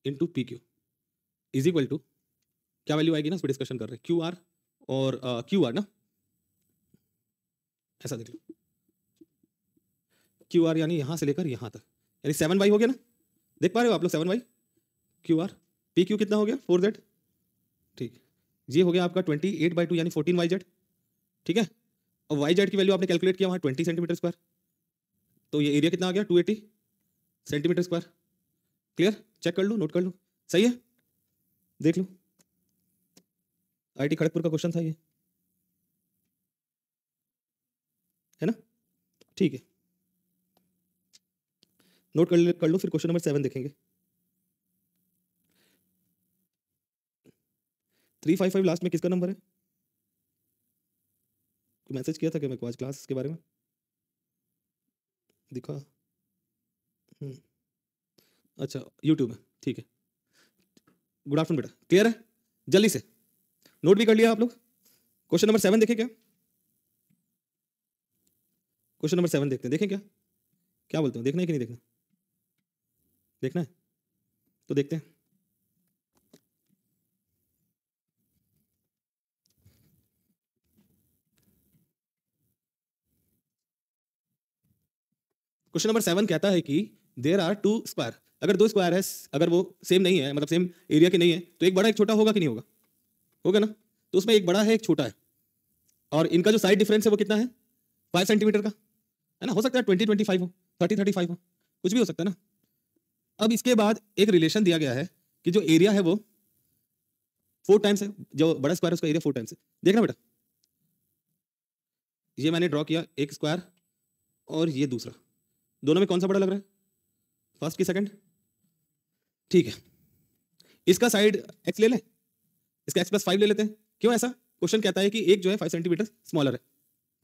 into PQ is equal to क्या वैल्यू आएगी ना, उस पर डिस्कशन कर रहे हैं। QR और QR ना, ऐसा देख लो, QR यानी यहां से लेकर यहां तक, यानी 7y हो गया ना, देख पा रहे हो आप लोग 7y। QR PQ कितना हो गया 4Z, ठीक, ये हो गया आपका 28/2 यानी 14YZ, ठीक है। और YZ की वैल्यू आपने कैलकुलेट किया वहां 20 सेंटीमीटर स्क्वायर, तो ये एरिया कितना आ गया 280 सेंटीमीटर स्क्वायर। क्लियर, चेक कर लो, नोट कर लो, सही है, देख लो। IIT खड़गपुर का क्वेश्चन था ये, है ना, ठीक है, नोट कर लो। फिर क्वेश्चन नंबर 7 देखेंगे। 355 लास्ट में किसका नंबर है, मैसेज किया था क्या मेरे को आज क्लास के बारे में, दिखा, अच्छा यूट्यूब में, ठीक है। गुड आफ्टरनून बेटा, क्लियर है, जल्दी से नोट भी कर लिया आप लोग। क्वेश्चन नंबर 7 देखें क्या, क्वेश्चन नंबर 7 देखते हैं, देखें क्या, क्या बोलते हो, देखना है कि नहीं देखना, देखना है तो देखते हैं। क्वेश्चन नंबर 7 कहता है कि देयर आर 2 स्क्वायर, अगर 2 स्क्वायर है, अगर वो सेम नहीं है, मतलब सेम एरिया के नहीं है, तो एक बड़ा एक छोटा होगा कि नहीं होगा, होगा ना। तो उसमें एक बड़ा है एक छोटा है, और इनका जो साइड डिफरेंस है वो कितना है 5 सेंटीमीटर का, है ना, हो सकता है 20-25 हो, 30-35 हो, कुछ भी हो सकता है ना। अब इसके बाद एक रिलेशन दिया गया है कि जो एरिया है वो 4 टाइम्स है, जो बड़ा स्क्वायर है उसका एरिया 4 टाइम्स है। देखना बेटा, ये मैंने ड्रॉ किया एक स्क्वायर और ये दूसरा, दोनों में कौन सा बड़ा लग रहा है, फर्स्ट की सेकंड, ठीक है। इसका साइड x ले लें, इसका x+5 ले लेते हैं। क्यों ऐसा? क्वेश्चन कहता है कि एक जो है 5 सेंटीमीटर स्मॉलर है।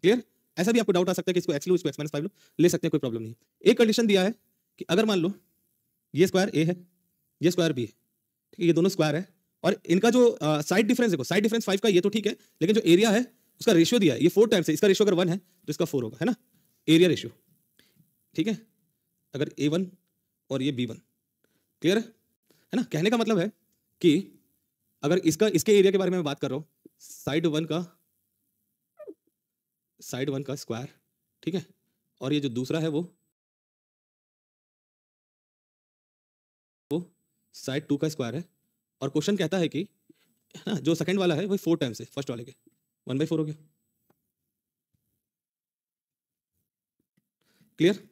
क्लियर? ऐसा भी आपको डाउट आ सकता है कि इसको x लो, इसको x-5 लो, ले सकते हैं, कोई प्रॉब्लम नहीं। एक कंडीशन दिया है कि अगर मान लो ये स्क्वायर a है, ये स्क्वायर b है, ठीक है, ये दोनों स्क्वायर है और इनका जो साइड डिफरेंस देखो, साइड डिफरेंस 5 का ये तो ठीक है, लेकिन जो एरिया है उसका रेशियो दिया है, ये 4 टाइम्स है, इसका रेशियो अगर 1 है तो इसका 4 होगा, है ना, एरिया रेशियो, ठीक है। अगर a1 और ये b1, क्लियर है ना। कहने का मतलब है कि अगर इसके एरिया के बारे में मैं बात कर रहा हूं, साइड 1 का स्क्वायर, ठीक है, और ये जो दूसरा है वो साइड 2 का स्क्वायर है, और क्वेश्चन कहता है कि, है ना, जो सेकंड वाला है वो 4 टाइम्स है फर्स्ट वाले के, 1/4 हो गया। क्लियर?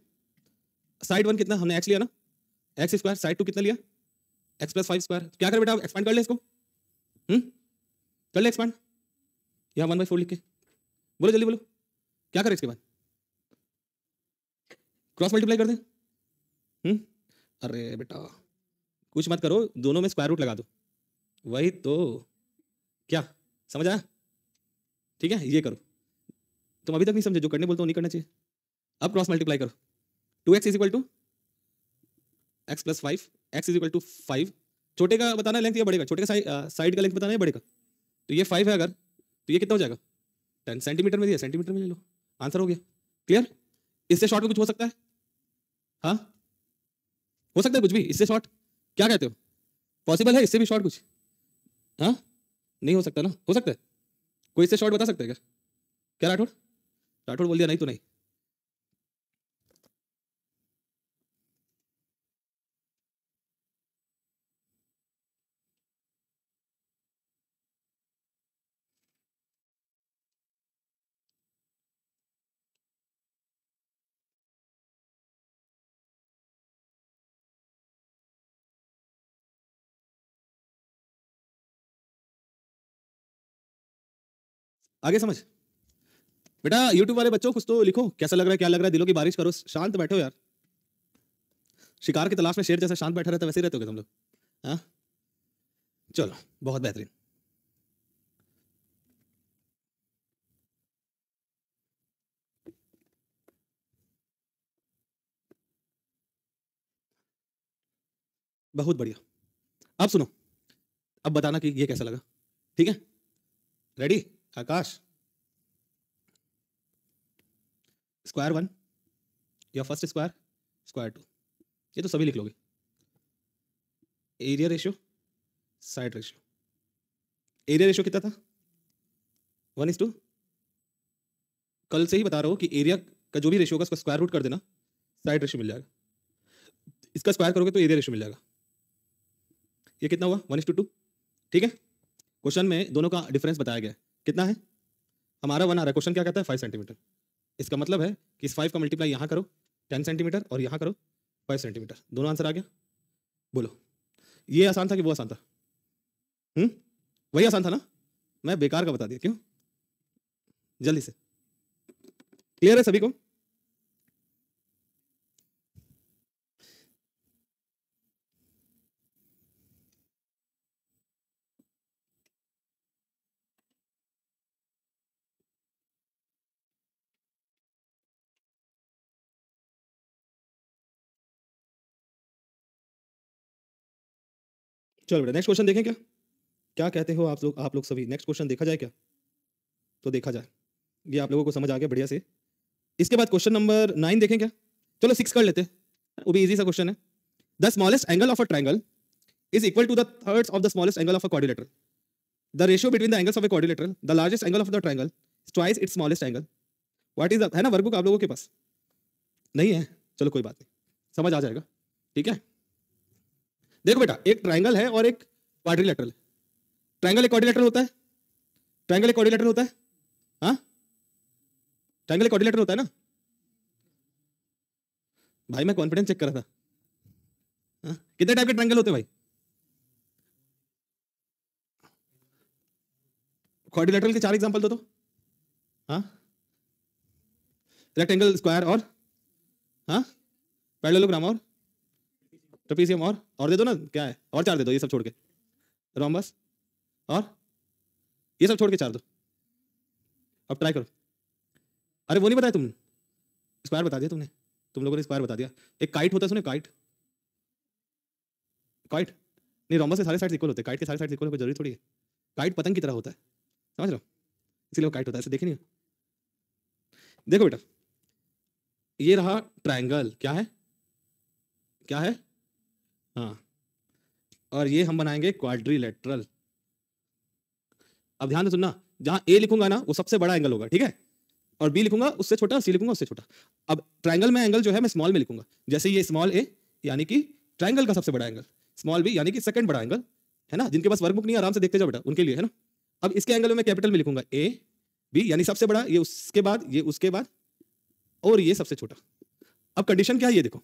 साइड 1 कितना हमने x लिया ना, x स्क्वायर, साइड 2 कितना लिया, x+5 स्क्वायर। क्या कर बेटा, एक्सपांड कर ले इसको, कर ले एक्सपांड, यहाँ 1/4 लिख के, बोलो जल्दी बोलो, क्या करें इसके बाद, क्रॉस मल्टीप्लाई कर दें। अरे बेटा कुछ मत करो, दोनों में स्क्वायर रूट लगा दो, वही तो, क्या समझ आया? ठीक है, ये करो। तुम अभी तक नहीं समझे, जो करने बोलते हो नहीं करना चाहिए। अब क्रॉस मल्टीप्लाई करो, 2x is equal to x+5, x is equal to 5, छोटे का बताना लेंथ या बड़े का, छोटे का साइड का लेंथ बताना है बड़े का, तो ये 5 है अगर, तो ये कितना हो जाएगा, 10 सेंटीमीटर में दिया, सेंटीमीटर में ले लो, आंसर हो गया। क्लियर? इससे शॉर्ट में कुछ हो सकता है? हाँ, हो सकता है कुछ भी इससे शॉर्ट, क्या कहते हो, पॉसिबल है इससे भी शॉर्ट कुछ? हाँ, नहीं हो सकता ना, हो सकता है कोई इससे शॉर्ट बता सकता है क्या? क्या राठौड़? राठौड़ बोल दिया नहीं तो नहीं। आगे समझ बेटा, यूट्यूब वाले बच्चों कुछ तो लिखो, कैसा लग रहा है, क्या लग रहा है, दिलों की बारिश करो, शांत बैठो यार, शिकार की तलाश में शेर जैसा शांत बैठा रहता वैसे ही रहते हो तुम लोग। हाँ चलो, बहुत बेहतरीन। बहुत बढ़िया। अब सुनो, अब बताना कि ये कैसा लगा, ठीक है? रेडी? आकाश, स्क्वायर 1 या फर्स्ट स्क्वायर, स्क्वायर 2, ये तो सभी लिख लोगे। Area ratio, side ratio, area ratio कितना था, 1:2। कल से ही बता रहा हूं कि एरिया का जो भी रेशियो होगा उसका स्क्वायर रूट कर देना, साइड रेशियो मिल जाएगा। इसका स्क्वायर करोगे तो एरिया रेशियो मिल जाएगा। ये कितना हुआ, 1:2, ठीक है। क्वेश्चन में दोनों का डिफरेंस बताया गया है, कितना है, हमारा 1 आ रहा है, क्वेश्चन क्या कहता है 5 सेंटीमीटर। इसका मतलब है कि इस 5 का मल्टीप्लाई यहाँ करो 10 सेंटीमीटर और यहाँ करो 5 सेंटीमीटर, दोनों आंसर आ गया। बोलो ये आसान था कि वो आसान था? वही आसान था ना, मैं बेकार का बता दिया, क्यों? जल्दी से, क्लियर है सभी को? चलो बेटा नेक्स्ट क्वेश्चन देखें क्या, क्या कहते हो आप लोग सभी, नेक्स्ट क्वेश्चन देखा जाए क्या? तो देखा जाए, ये आप लोगों को समझ आ गया बढ़िया से। इसके बाद क्वेश्चन नंबर 9 देखें क्या? चलो 6 कर लेते हैं, वो भी इजी सा क्वेश्चन है। The smallest angle of a triangle is equal to the thirds of the smallest angle of a quadrilateral. The ratio between the angles of a quadrilateral, the largest angle of the triangle, is twice its smallest angle. What is the, है ना वर्कबुक आप लोगों के पास? नहीं है, चलो कोई बात नहीं, समझ आ जाएगा, ठीक है। देखो बेटा, एक ट्रायंगल है और एक क्वाड्रिलेटरल है। ट्रायंगल एक क्वाड्रिलेटरल होता है, ट्रायंगल एक क्वाड्रिलेटरल होता है, हाँ? ट्रायंगल क्वाड्रिलेटरल होता है ना भाई, मैं कॉन्फिडेंस चेक कर रहा था। हाँ? कितने टाइप के ट्रायंगल होते हैं भाई? क्वाड्रिलेटरल के 4 एग्जांपल दो तो। हाँ, रेक्टेंगल, स्क्वायर और हाँ पैरेललोग्राम और ट्रेपेजियम और दे दो ना, क्या है और 4 दे दो, ये सब छोड़ के रोम्बस और ये सब छोड़ के 4 दो। अब ट्राई करो। अरे वो नहीं बताया तुमने, स्क्वायर बता दिया तुमने, तुम लोगों ने स्क्वायर बता दिया। एक काइट होता है, सुने काइट? काइट नहीं, रोम्बस के सारे साइड्स इक्वल होते हैं, काइट के सारे साइड्स इक्वल होने की जरूरी थोड़ी है। काइट पतंग की तरह होता है, समझ रहे हो? इसलिए वो काइट होता है, ऐसे देखे नहीं हो? देखो बेटा, ये रहा ट्रायंगल, क्या है क्या है? हाँ, और ये हम बनाएंगे क्वाड्रिलेटरल। अब ध्यान से सुनना, जहां ए लिखूंगा ना वो सबसे बड़ा एंगल होगा, ठीक है, और बी लिखूंगा उससे छोटा, सी लिखूंगा उससे छोटा। अब ट्रायंगल में एंगल जो है मैं स्मॉल में लिखूंगा, जैसे ये स्मॉल ए यानी कि ट्रायंगल का सबसे बड़ा एंगल, स्मॉल बी यानी कि सेकंड बड़ा एंगल, है ना? जिनके पास वर्कबुक नहीं, आराम से देखते जाओ बेटा, उनके लिए है ना। अब इसके एंगल में मैं कैपिटल में लिखूंगा ए बी यानी सबसे बड़ा, ये उसके बाद, ये उसके बाद, और ये सबसे छोटा। अब कंडीशन क्या है ये देखो,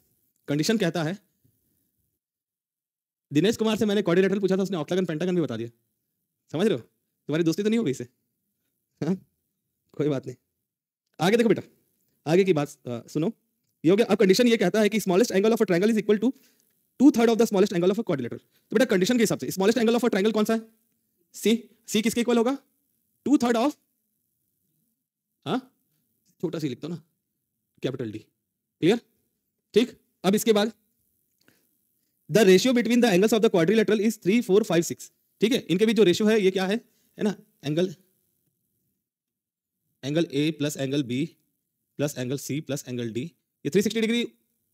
कंडीशन कहता है, दिनेश कुमार से मैंने क्वाड्रिलेटरल पूछा था, उसने ऑक्टागन पेंटागन भी बता दिया, समझ रहे हो? तुम्हारी दोस्ती तो नहीं हो गई इससे? हाँ? कोई बात नहीं। आगे देखो बेटा, आगे की बात सुनो, ये हो गया। अब कंडीशन ये कहता है कि smallest angle of a triangle is equal to 2/3 of the smallest angle of a quadrilateral. तो बेटा कंडीशन के हिसाब से smallest angle of a triangle कौन सा है? सी। सी किसके इक्वल होगा? 2/3 ऑफ, हाँ छोटा सी लिखता हूं ना, कैपिटल डी। क्लियर? ठीक। अब इसके बाद the ratio between the angles of the quadrilateral is 3, 4, 5, 6। ठीक है, इनके बीच जो रेशियो है ये क्या है ना? Angle A plus angle B plus angle C plus angle D, ये 360 डिग्री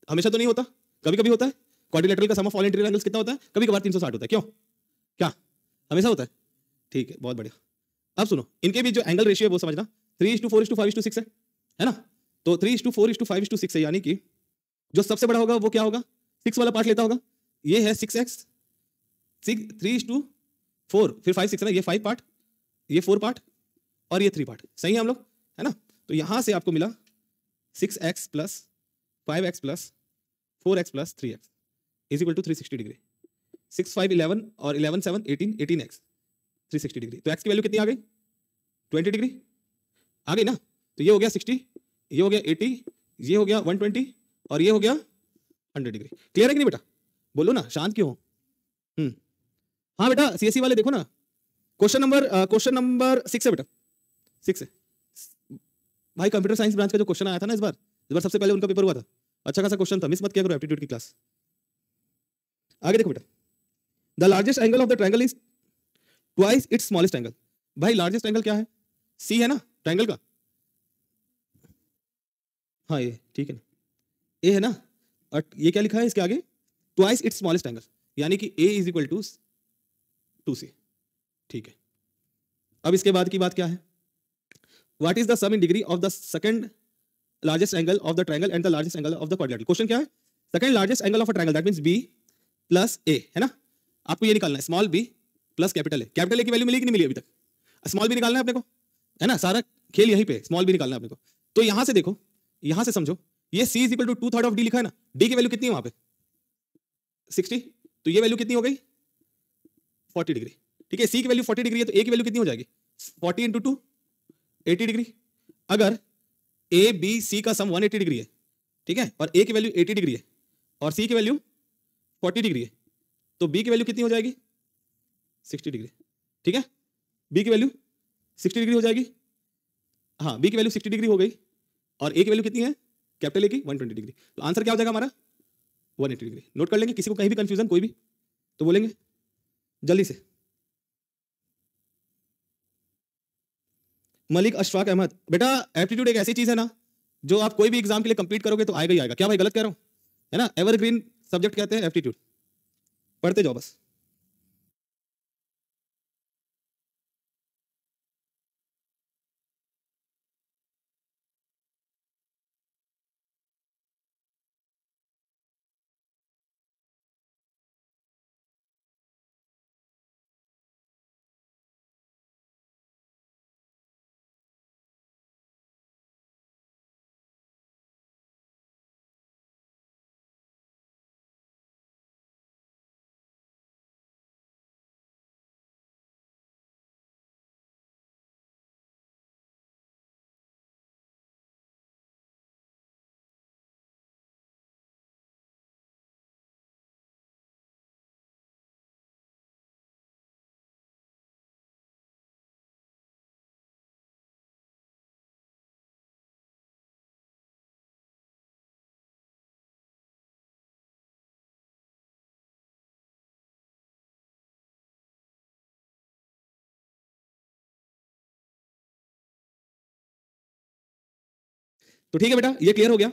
हमेशा तो नहीं होता, कभी कभी होता है। क्वाड्रिलेटरल का सम ऑफ ऑल इंटीरियर एंगल्स कितना होता है? कभी कभार 360 होता है। क्यों? क्या हमेशा होता है? ठीक है, बहुत बढ़िया। अब सुनो, इनके बीच जो एंगल रेशियो है वो समझना, 3:4:5:6 है ना? तो 3:4:5:6 है, यानी कि जो सबसे बड़ा होगा वो क्या होगा? 6 वाला पार्ट लेता होगा, ये है 6x, 3:4, फिर 5, 6 है ना, ये 5 पार्ट, ये 4 पार्ट और ये 3 पार्ट। सही है हम लोग, है ना? तो यहां से आपको मिला 6x plus 5x plus 4x plus 3x is equal to 360 degree. 6, 5, 11 और 11, 7, 18, 18x 360 डिग्री। तो x की वैल्यू कितनी आ गई? 20 डिग्री आ गई ना? तो ये हो गया 60, ये हो गया 80, ये हो गया 120 और ये हो गया 100 डिग्री। क्लियर है कि नहीं बेटा? बोलो ना, शांत क्यों हो? हाँ बेटा, सीएससी वाले देखो ना, क्वेश्चन नंबर 6 है बेटा, 6 है भाई। कंप्यूटर साइंस ब्रांच का जो क्वेश्चन आया था ना इस बार सबसे पहले उनका पेपर हुआ था, अच्छा खासा क्वेश्चन था, मिस मत किया करो एप्टीट्यूड की क्लास। आगे देखो बेटा, the largest angle of the triangle is twice its smallest angle. भाई लार्जेस्ट एंगल क्या है? सी है ना ट्रायंगल का, हाँ ये ठीक है ना, ए है ना, और ये क्या लिखा है इसके आगे? ट्वाइस इट्स स्मॉलेस्ट एंगल, यानी कि ए इज इक्वल टू 2c। ठीक है। अब इसके बाद की बात क्या है? What is the sum in degree of the second largest angle of the triangle and the largest angle of the quadrilateral. Question क्या है? Second largest angle of a triangle, that means B plus A, है ना? आपको ये निकालना है, small B plus capital A. Capital A की वैल्यू मिली कि नहीं मिली अभी तक? स्मॉल बी निकालना है अपने को, है ना? सारा खेल यहीं पे, स्मॉल बी निकालना है अपने को। तो यहां से देखो, यहां से समझो, ये c is equal to 2/3 of D लिखा है ना, डी की वैल्यू कितनी है वहां पे? 60, तो ये वैल्यू कितनी हो गई? 40 डिग्री। ठीक है, सी की वैल्यू 40 डिग्री है, तो ए की वैल्यू कितनी हो जाएगी? 40 इंटू 2, 80 डिग्री। अगर ए बी सी का सम 180 डिग्री है, ठीक है, और ए की वैल्यू 80 डिग्री है और सी की वैल्यू 40 डिग्री है, तो बी की वैल्यू कितनी हो जाएगी? 60 डिग्री। ठीक है, बी की वैल्यू 60 डिग्री हो जाएगी। हाँ, बी की वैल्यू 60 डिग्री हो गई और ए की वैल्यू कितनी है? कैपिटल ए की 120 डिग्री। तो आंसर क्या हो जाएगा हमारा? 180 डिग्री। नोट कर लेंगे, किसी को कहीं भी कंफ्यूजन कोई भी तो बोलेंगे जल्दी से। मलिक अशफाक अहमद, बेटा एप्टीट्यूड एक ऐसी चीज है ना जो आप कोई भी एग्जाम के लिए कंप्लीट करोगे तो आएगा ही आएगा। क्या भाई गलत कह रहा हूं? है ना, एवरग्रीन सब्जेक्ट कहते हैं एप्टीट्यूड। पढ़ते जाओ बस। तो ठीक है बेटा, ये क्लियर हो गया।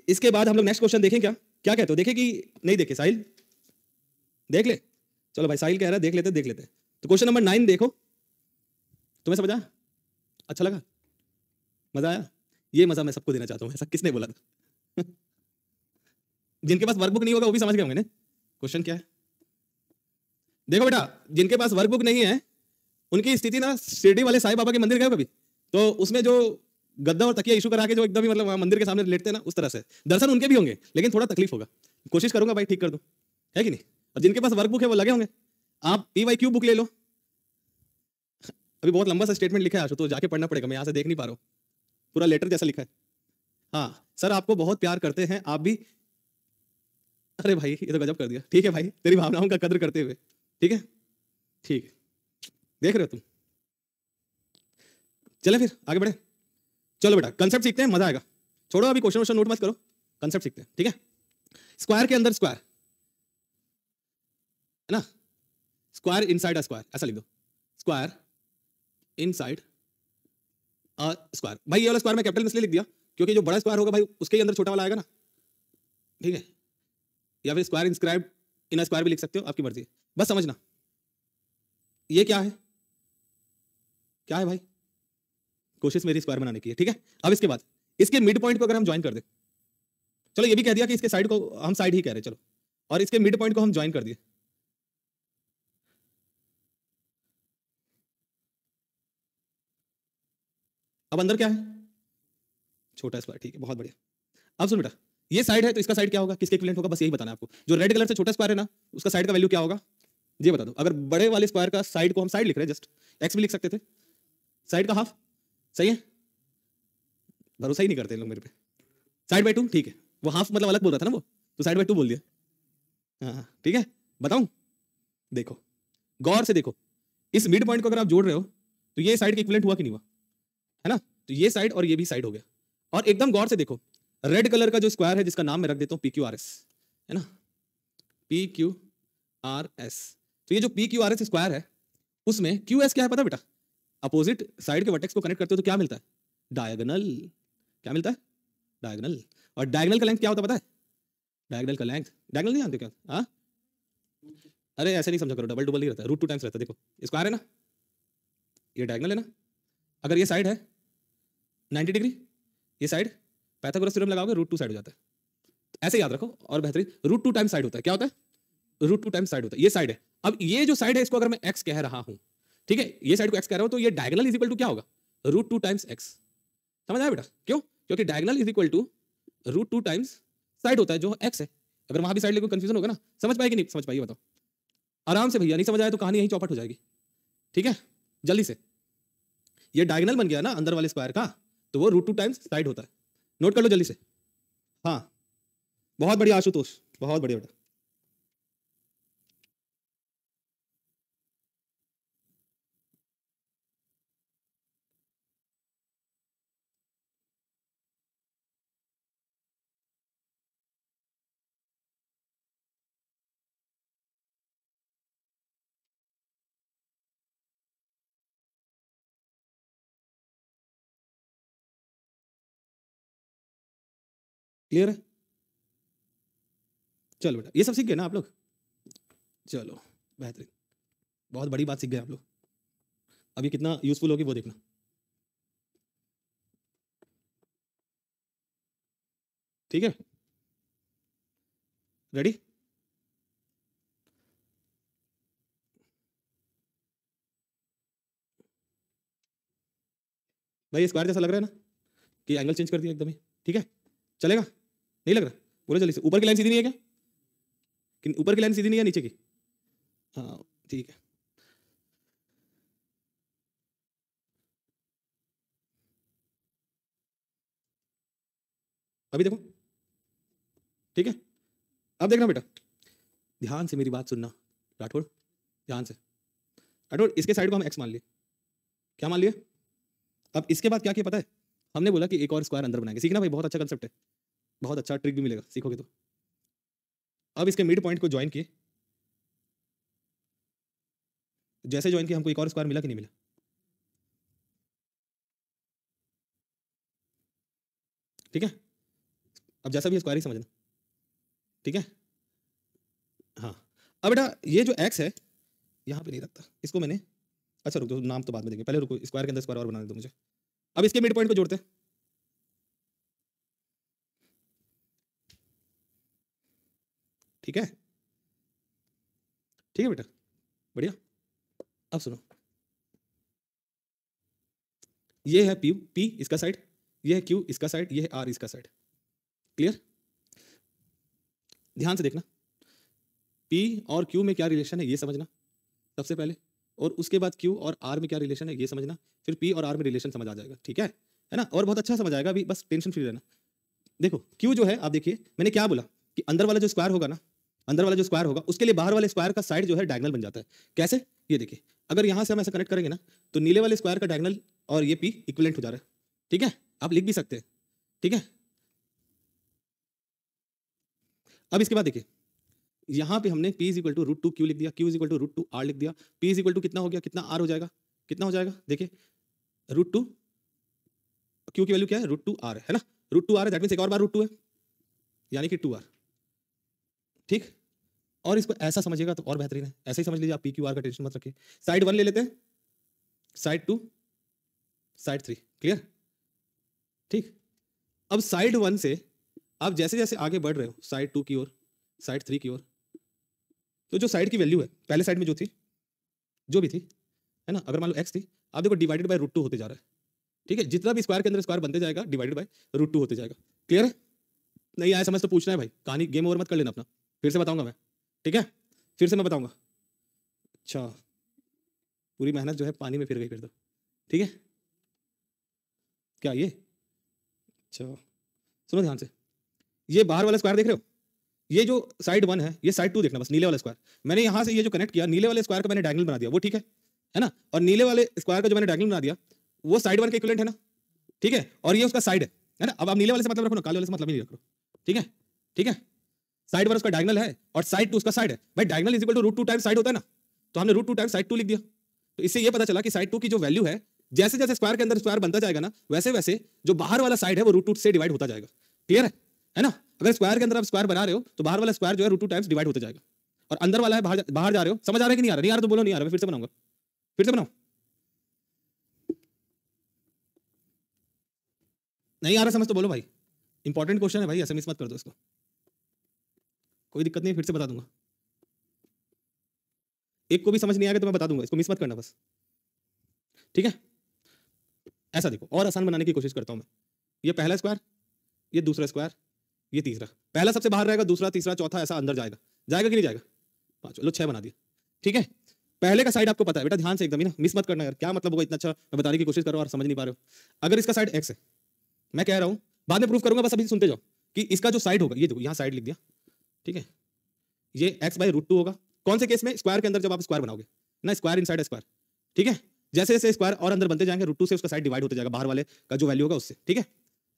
इसके बाद हम लोग नेक्स्ट क्वेश्चन देखें। क्या क्या कहते हो, देखे कि नहीं देखे? साहिल देख ले, चलो भाई साहिल कह रहा है देख लेते। तो क्वेश्चन नंबर 9 देखो। तुम्हें समझ आया? अच्छा लगा? मजा आया? ये मजा मैं सबको देना चाहता हूँ। ऐसा किसने बोला था? जिनके पास वर्कबुक नहीं होगा वो भी समझ गए होंगे ना क्वेश्चन क्या है। देखो बेटा, जिनके पास वर्कबुक नहीं है उनकी स्थिति ना, शिरडी वाले साईं बाबा के मंदिर गए कभी? तो उसमें जो गद्दा और तकिया इशू करा के जो एकदम ही मतलब वहां मंदिर के सामने लेटते हैं ना, उस तरह से दर्शन उनके भी होंगे, लेकिन थोड़ा तकलीफ होगा। कोशिश करूंगा भाई ठीक कर दूं, है कि नहीं? और जिनके पास वर्कबुक है वो लगे होंगे। आप PYQ बुक ले लो। अभी बहुत लंबा सा स्टेटमेंट लिखा है आशु, तो जाके पढ़ना पड़ेगा, मैं यहाँ से देख नहीं पा रहा हूँ। पूरा लेटर जैसा लिखा है। हाँ सर, आपको बहुत प्यार करते हैं, आप भी। अरे भाई ये तो गजब कर दिया। ठीक है भाई, तेरी भावनाओं का कद्र करते हुए। ठीक है, ठीक है, देख रहे हो तुम। चले फिर आगे बढ़े। चलो बेटा कंसेप्ट सीखते हैं, मजा आएगा। छोड़ो अभी क्वेश्चन वोश्चन नोट मत करो, कंसेप्ट सीखते हैं। ठीक है, स्क्वायर के अंदर स्क्वायर है ना, स्क्वायर इनसाइड अ स्क्वायर, ऐसा लिख दो। Square inside a square. भाई ये वाला स्क्वायर मैं कैपिटल में इसलिए लिख दिया क्योंकि जो बड़ा स्क्वायर होगा भाई उसके ही अंदर छोटा वाला आएगा ना। ठीक है, या फिर square inscribed in a square भी लिख सकते हो, आपकी मर्जी है। बस समझना ये क्या है, क्या है भाई। कोशिश मेरी स्क्वायर बनाने की है। ठीक है, अब इसके बाद इसके मिड पॉइंट को अगर हम ज्वाइन कर दें, चलो ये भी कह दिया कि इसके साइड को हम साइड ही कह रहे हैं, चलो, और इसके मिड पॉइंट को हम ज्वाइन कर दिए। अब अंदर क्या है? छोटा स्क्वायर। ठीक है, बहुत बढ़िया। अब सुन बेटा, ये साइड है तो इसका साइड क्या होगा, किसके इक्विवेलेंट होगा, बस यही बताना है आपको। जो रेड कलर से छोटा स्क्वायर है ना, उसका साइड का वैल्यू क्या होगा ये बता दो। अगर बड़े वाले स्क्वायर का साइड को हम साइड लिख रहे हैं, जस्ट एक्स भी लिख सकते थे, साइड का हाफ। सही है, भरोसा ही नहीं करते लोग मेरे पे। साइड बाई 2, ठीक है, वो हाफ मतलब अलग बोल रहा था ना वो, तो साइड बाई 2 बोल दिया। हाँ ठीक है, बताऊं? देखो गौर से देखो, इस मिड पॉइंट को अगर आप जोड़ रहे हो तो ये साइड के इक्विवेलेंट हुआ कि नहीं हुआ, है ना? तो ये साइड और ये भी साइड हो गया। और एकदम गौर से देखो, रेड कलर का जो स्क्वायर है जिसका नाम मैं रख देता हूं PQRS, है ना, PQRS। तो ये जो PQRS स्क्वायर है उसमें QS क्या है पता बेटा? अपोजिट साइड के वर्टेक्स को कनेक्ट करते हो तो क्या मिलता है? डायगोनल। क्या मिलता है? डायगोनल। और डायगोनल का लेंथ क्या होता है पता है? डायगोनल का लेंथ, डायगोनल नहीं जानते क्या? हाँ, अरे ऐसे नहीं समझा करो, डबल डबल नहीं रहता, √2 टाइम्स रहता है। देखो स्क्वायर है ना, ये डायगोनल है ना, अगर ये साइड है 90 डिग्री, ये साइड पाइथागोरस थ्योरम लगाओगे √2 साइड हो जाता है। ऐसे याद रखो, और बेहतरीन √2 टाइम्स साइड होता है। क्या होता है? √2 टाइम्स साइड होता है। ये साइड है। अब ये जो साइड है इसको अगर मैं x कह रहा हूं, ठीक है, ये साइड को x कह रहा हूं, तो ये डायगोनल इज इक्वल टू क्या होगा? √2 टाइम्स x। समझ आया बेटा? क्यों? क्योंकि diagonal is equal to √2 times side होता है जो x है। अगर वहां भी साइड लेके कंफ्यूजन होगा ना, समझ पाएगी नहीं समझ पाएगी बताओ? आराम से भैया, नहीं समझ आया तो कहानी यहीं चौपट हो जाएगी। ठीक है, जल्दी से। ये डायगोनल बन गया ना अंदर वाले स्क्वायर का, तो वो √2 टाइम्स साइड होता है। नोट कर लो जल्दी से। हाँ बहुत बढ़िया आशुतोष, बहुत बढ़िया बेटा। क्लियर है? चलो बेटा, ये सब सीख गए ना आप लोग? चलो बेहतरीन, बहुत बड़ी बात सीख गए आप लोग। अभी कितना यूजफुल होगी वो देखना। ठीक है, रेडी? भाई स्क्वायर जैसा लग रहा है ना कि एंगल चेंज कर दिया एकदम ही? ठीक है, चलेगा? नहीं लग रहा? बोलो जल्दी से। ऊपर की लाइन सीधी नहीं है क्या? कि ऊपर की लाइन सीधी नहीं है, नीचे की? हाँ ठीक है। अभी देखो, ठीक है, अब देखना बेटा, ध्यान से मेरी बात सुनना राठौड़, ध्यान से। राठौड़, इसके साइड को हम x मान लिए। क्या मान लिए? अब इसके बाद क्या किया पता है? हमने बोला कि एक और स्क्वायर अंदर बनाएंगे। सीखना भाई, बहुत अच्छा कंसेप्ट है, बहुत अच्छा ट्रिक भी मिलेगा सीखोगे तो। अब इसके मिड पॉइंट को ज्वाइन किए, जैसे ज्वाइन किया हमको एक और स्क्वायर मिला कि नहीं मिला? ठीक है, अब जैसा भी स्क्वायर ही समझना, ठीक है। हाँ, अब बेटा ये जो x है यहाँ पे नहीं रखता, इसको मैंने, अच्छा रुको, नाम तो बाद में देंगे, पहले रुको, स्क्वायर के अंदर स्क्वायर और बनाने दो मुझे। अब इसके मिड पॉइंट को जोड़ते हैं, ठीक है, ठीक है बेटा, बढ़िया। अब सुनो, ये है P इसका साइड, ये है Q इसका साइड, ये है R इसका साइड, क्लियर। ध्यान से देखना, P और Q में क्या रिलेशन है ये समझना सबसे पहले, और उसके बाद Q और R में क्या रिलेशन है ये समझना, फिर P और R में रिलेशन समझ आ जाएगा, ठीक है ना, और बहुत अच्छा समझ आएगा, अभी बस टेंशन फ्री रहना। देखो Q जो है, आप देखिए मैंने क्या बोला कि अंदर वाला जो स्क्वायर होगा ना, अंदर वाला जो स्क्वायर होगा उसके लिए बाहर वाले स्क्वायर का साइड जो है डायगोनल बन जाता है। कैसे, ये देखिए, अगर यहां से हम ऐसा कनेक्ट करेंगे ना, तो नीले वाले स्क्वायर का डायगोनल और ये P इक्विवेलेंट हो जा रहा है, ठीक है, आप लिख भी सकते हैं, ठीक है। अब इसके बाद देखिए, यहां पे हमने P is equal to root two Q लिख दिया, Q is equal to root two R लिख दिया, P इज इक्वल टू कितना हो गया, कितना R हो जाएगा, कितना हो जाएगा, देखिए रूट टू, Q की वैल्यू क्या है, रूट टू आर है ना, रूट टू आर है, दैट मींस एक और बार रूट टू है, यानी कि 2R, ठीक। और इसको ऐसा समझिएगा तो और बेहतरीन है, ऐसे ही समझ लीजिए आप, P Q R का टेंशन मत रखिए। साइड 1 ले लेते हैं, साइड 2, साइड 3, क्लियर, ठीक। अब साइड 1 से आप जैसे जैसे आगे बढ़ रहे हो साइड 2 की ओर, साइड 3 की ओर, तो जो साइड की वैल्यू है पहले साइड में जो थी, जो भी थी, है ना, अगर मान लो x थी, आप देखो डिवाइडेड बाय रूट टू होते जा रहा है, ठीक है, जितना भी स्क्वायर के अंदर स्क्वायर बनते जाएगा डिवाइडेड बाय रूट टू होते जाएगा, क्लियर है। नहीं आया समझ तो पूछना है भाई, कहानी गेम ओवर मत कर लेना अपना, फिर से बताऊंगा मैं, ठीक है, फिर से मैं बताऊंगा। अच्छा, पूरी मेहनत जो है पानी में फिर गई फिर तो, ठीक है, क्या ये, अच्छा सुनो ध्यान से, ये बाहर वाला स्क्वायर देख रहे हो, ये जो साइड 1 है, ये साइड 2 देखना बस, नीले वाला स्क्वायर, मैंने यहां से ये जो कनेक्ट किया, नीले वाले स्क्वायर का मैंने डायगोनल बना दिया, वो ठीक है ना, और नीले वाले स्क्वायर का जो मैंने डायगोनल बना दिया वो साइड 1 के इक्विवेलेंट है ना, ठीक है, और ये उसका साइड है ना। अब आप नीले वाले से मतलब रखो ना, काले वाले से मतलब ही नहीं रखो, ठीक है, ठीक है, साइड 1 उसका डायगोनल है और साइड 2 उसका साइड है, भाई diagonal is equal to root two times side होता है ना, तो हमने रूट टू टाइम्स साइड 2 लिख दिया, तो इससे ये पता चला कि साइड 2 की जो वैल्यू है, जैसे जैसे स्क्वायर के अंदर स्क्वायर बनता जाएगा ना, वैसे वैसे जो बाहर वाला साइड है वो रूट टू से डिवाइड होता जाएगा, क्लियर है ना। अगर स्क्वायर के अंदर आप स्क्वायर बना रहे हो तो बाहर वाला स्क्वायर जो है रूट टू टाइम्स डिवाइड होता जाएगा, और अंदर वाला है बाहर जा रहे हो, समझ आ रहा है कि नहीं आ रहा, नहीं आ रहा तो बोलो नहीं आ रहा, मैं फिर से बनाऊंगा, फिर से बनाओ, नहीं आ रहा समझ तो बोलो भाई, इंपॉर्टेंट क्वेश्चन है भाई, ऐसे मिस मत कर दो इसको, कोई दिक्कत नहीं, फिर से बता दूंगा, एक को भी समझ नहीं आएगा तो मैं बता दूंगा, इसको मिस मत करना बस, ठीक है। ऐसा देखो, और आसान बनाने की कोशिश करता हूं मैं, ये पहला स्क्वायर, ये दूसरा स्क्वायर, ये तीसरा, पहला सबसे बाहर रहेगा, दूसरा तीसरा चौथा ऐसा अंदर जाएगा, जाएगा कि नहीं जाएगा, 5, लो 6 बना दिया, ठीक है। पहले का साइड आपको पता है बेटा, ध्यान से एकदम ही ना, मिस मत करना यार, क्या मतलब होगा इतना अच्छा मैं बताने की कोशिश कर रहा हूं और समझ नहीं पा रहे हो। अगर इसका साइड x है, मैं कह रहा हूं, बाद में प्रूफ करूंगा, बस अभी सुनते जाओ, कि इसका जो साइड होगा, ये देखो यहाँ साइड लिख दिया, ठीक है, ये x बाई रूट टू होगा, कौन से केस में, स्क्वायर के अंदर जब आप स्क्वायर बनाओगे ना, स्क्वायर इनसाइड स्क्वायर, ठीक है, जैसे जैसे स्क्वायर और अंदर बनते जाएंगे रूट टू से उसका साइड डिवाइड होते जाएगा, बाहर वाले का जो वैल्यू होगा उससे, ठीक है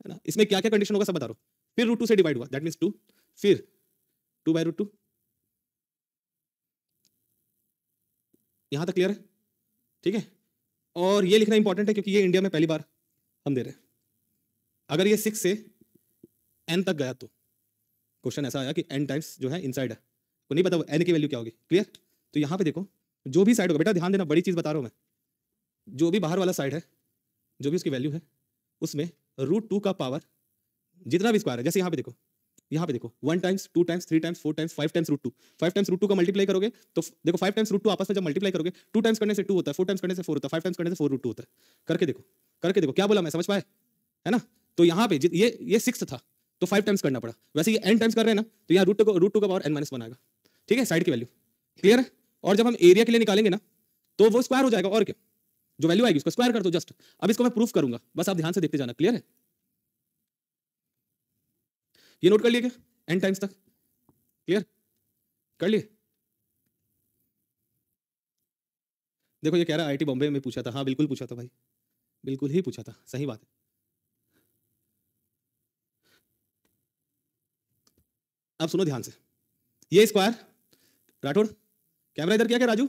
ना। इसमें क्या क्या कंडीशन होगा सब बता रहा हूं, फिर रूट टू से डिवाइड हुआ, दैट मींस 2, फिर 2 बाई रूट टू, यहां तक क्लियर है, ठीक है। और ये लिखना इंपॉर्टेंट है क्योंकि ये इंडिया में पहली बार हम दे रहे हैं, अगर ये 6 से n तक गया तो क्वेश्चन ऐसा आया कि n टाइम्स जो है इनसाइड है, तो नहीं पता n की वैल्यू क्या होगी, क्लियर। तो यहां पे देखो, जो भी साइड होगा बेटा, ध्यान देना, बड़ी चीज बता रहा हूं मैं, जो भी बाहर वाला साइड है, जो भी उसकी वैल्यू है, उसमें रूट टू का पावर जितना भी स्क्वायर है, जैसे यहाँ पे देखो 1 times 2 times 3 times 4 times 5 times root two, 5 times root two का मल्टीप्लाई करोगे तो देखो 5 टाइम्स रूट टू आपस में जब मल्टीप्लाई करोगे, 2 टाइम्स करने से 2 होता है, 4 टाइम्स करने से 4 होता है, 5 टाइम्स करने से 4 रूट टू होता है, करके देखो क्या बोला मैं, समझ पाए, है ना। तो यहाँ पे ये 6 था तो 5 टाइम्स करना पड़ा, वैसे ये n टाइम्स कर रहे हैं ना, तो यहाँ रूट टू का पावर n-1 आएगा, ठीक है, साइड की वैल्यू, क्लियर है। और जब हम एरिया के लिए निकालेंगे ना, तो वो स्क्वायर हो जाएगा, और क्या, जो वैल्यू आएगी उसको स्क्वायर कर दो जस्ट। अब इसको मैं प्रूफ करूंगा, बस आप ध्यान से देखते जाना, क्लियर है। ये नोट कर लिए क्या, n टाइम्स तक क्लियर कर लिए। देखो ये कह रहा है आईआईटी बॉम्बे में पूछा था, हाँ बिल्कुल पूछा था भाई, बिल्कुल ही पूछा था, सही बात है। अब सुनो ध्यान से, ये स्क्वायर, राठौड़ कैमरा इधर, क्या राजू,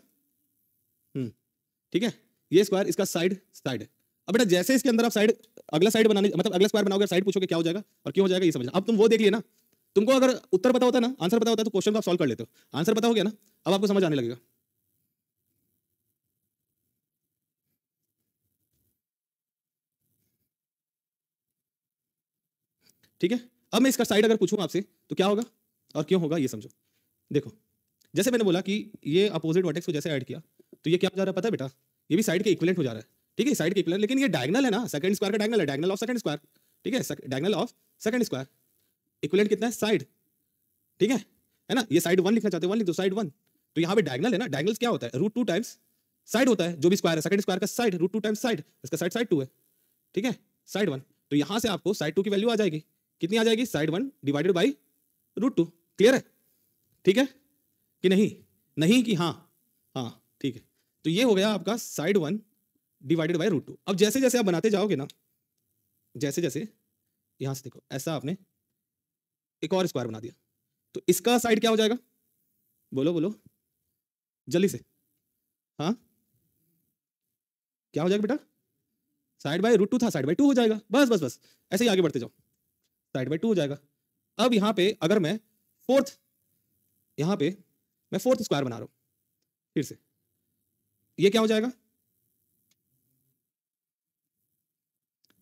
ठीक है, ये स्क्वायर इसका साइड है। अब बेटा जैसे इसके अंदर आप साइड अगला साइड बनाने मतलब अगला स्क्वायर बनाओगे, साइड पूछोगे क्या हो जाएगा और क्यों हो जाएगा ये समझना। अब तुम वो देख लिए ना, तुमको अगर उत्तर पता होता है ना, आंसर पता होता है तो क्वेश्चन को आप सॉल्व कर लेते हो। आंसर पता हो गया ना, अब आपको समझ आने लगेगा। ठीक है, अब मैं इसका साइड अगर पूछूं आपसे तो क्या होगा और क्यों होगा ये समझो। देखो जैसे मैंने बोला कि ये अपोजिट वर्टेक्स को जैसे ऐड किया तो ये क्या हो जा रहा है पता है बेटा, ये भी साइड के इक्विवेलेंट हो जा रहा है। ठीक है, साइड के इक्विवेलेंट, लेकिन ये डायगोनल है ना, सेकंड स्क्वायर का डायगोनल है, डायगोनल ऑफ सेकंड स्क्वायर। ठीक है, diagonal of second square, equivalent कितना है साइड। ठीक है ना, ये साइड 1 लिखना चाहते हो 1 लिख दो, साइड 1। तो यहाँ पे डायगोनल है ना, डायगोनल क्या होता है √2 टाइम्स साइड होता है, जो भी स्क्वायर है सेकंड स्क्वायर का साइड √2 टाइम्स साइड, इसका साइड 2 है। ठीक है, साइड 1, तो यहाँ से आपको साइड 2 की वैल्यू आ जाएगी, कितनी आ जाएगी, साइड 1 डिवाइडेड बाई √2। क्लियर है? ठीक है कि नहीं? नहीं कि हाँ? हाँ ठीक है, तो ये हो गया आपका साइड 1 डिवाइडेड बाई √2। अब जैसे जैसे आप बनाते जाओगे ना, जैसे जैसे यहां से देखो ऐसा आपने एक और स्क्वायर बना दिया, तो इसका साइड क्या हो जाएगा, बोलो बोलो जल्दी से। हाँ क्या हो जाएगा बेटा, साइड बाई √2 था, साइड बाई 2 हो जाएगा। बस बस बस ऐसे ही आगे बढ़ते जाओ, साइड बाई 2 हो जाएगा। अब यहां पे अगर मैं फोर्थ, यहां पे मैं फोर्थ स्क्वायर बना रहा हूं फिर से, ये क्या हो जाएगा,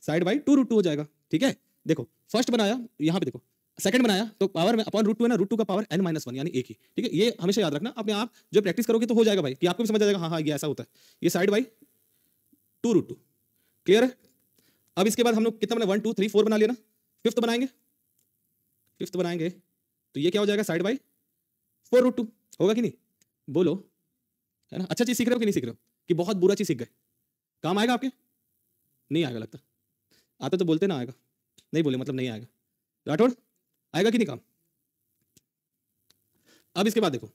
साइड बाई 2 √2 हो जाएगा। ठीक है, देखो फर्स्ट बनाया, यहां पे देखो सेकंड बनाया तो पावर में अपॉन √2 है ना, √2 का पावर n-1 यानी एक ही। ठीक है, ये हमेशा याद रखना, अपने आप जो प्रैक्टिस करोगे तो हो जाएगा भाई, कि आपको भी समझ आ जाएगा हाँ हाँ ये ऐसा होता है। ये साइड बाई 2 √2 क्लियर है। अब इसके बाद हम लोग कितना बना, 1 2 3 4 बना लिया ना, फिफ्थ बनाएंगे, फिफ्थ बनाएंगे तो ये क्या हो जाएगा, साइड बाई 4 √2 होगा कि नहीं, बोलो है ना। अच्छा चीज सीख रहे हो कि नहीं सीख रहे हो, कि बहुत बुरा चीज सीख गए, काम आएगा आपके, नहीं आएगा लगता, आता तो बोलते ना आएगा, नहीं बोले मतलब नहीं आएगा। राठौड़ आएगा कि नहीं काम। अब इसके बाद देखो,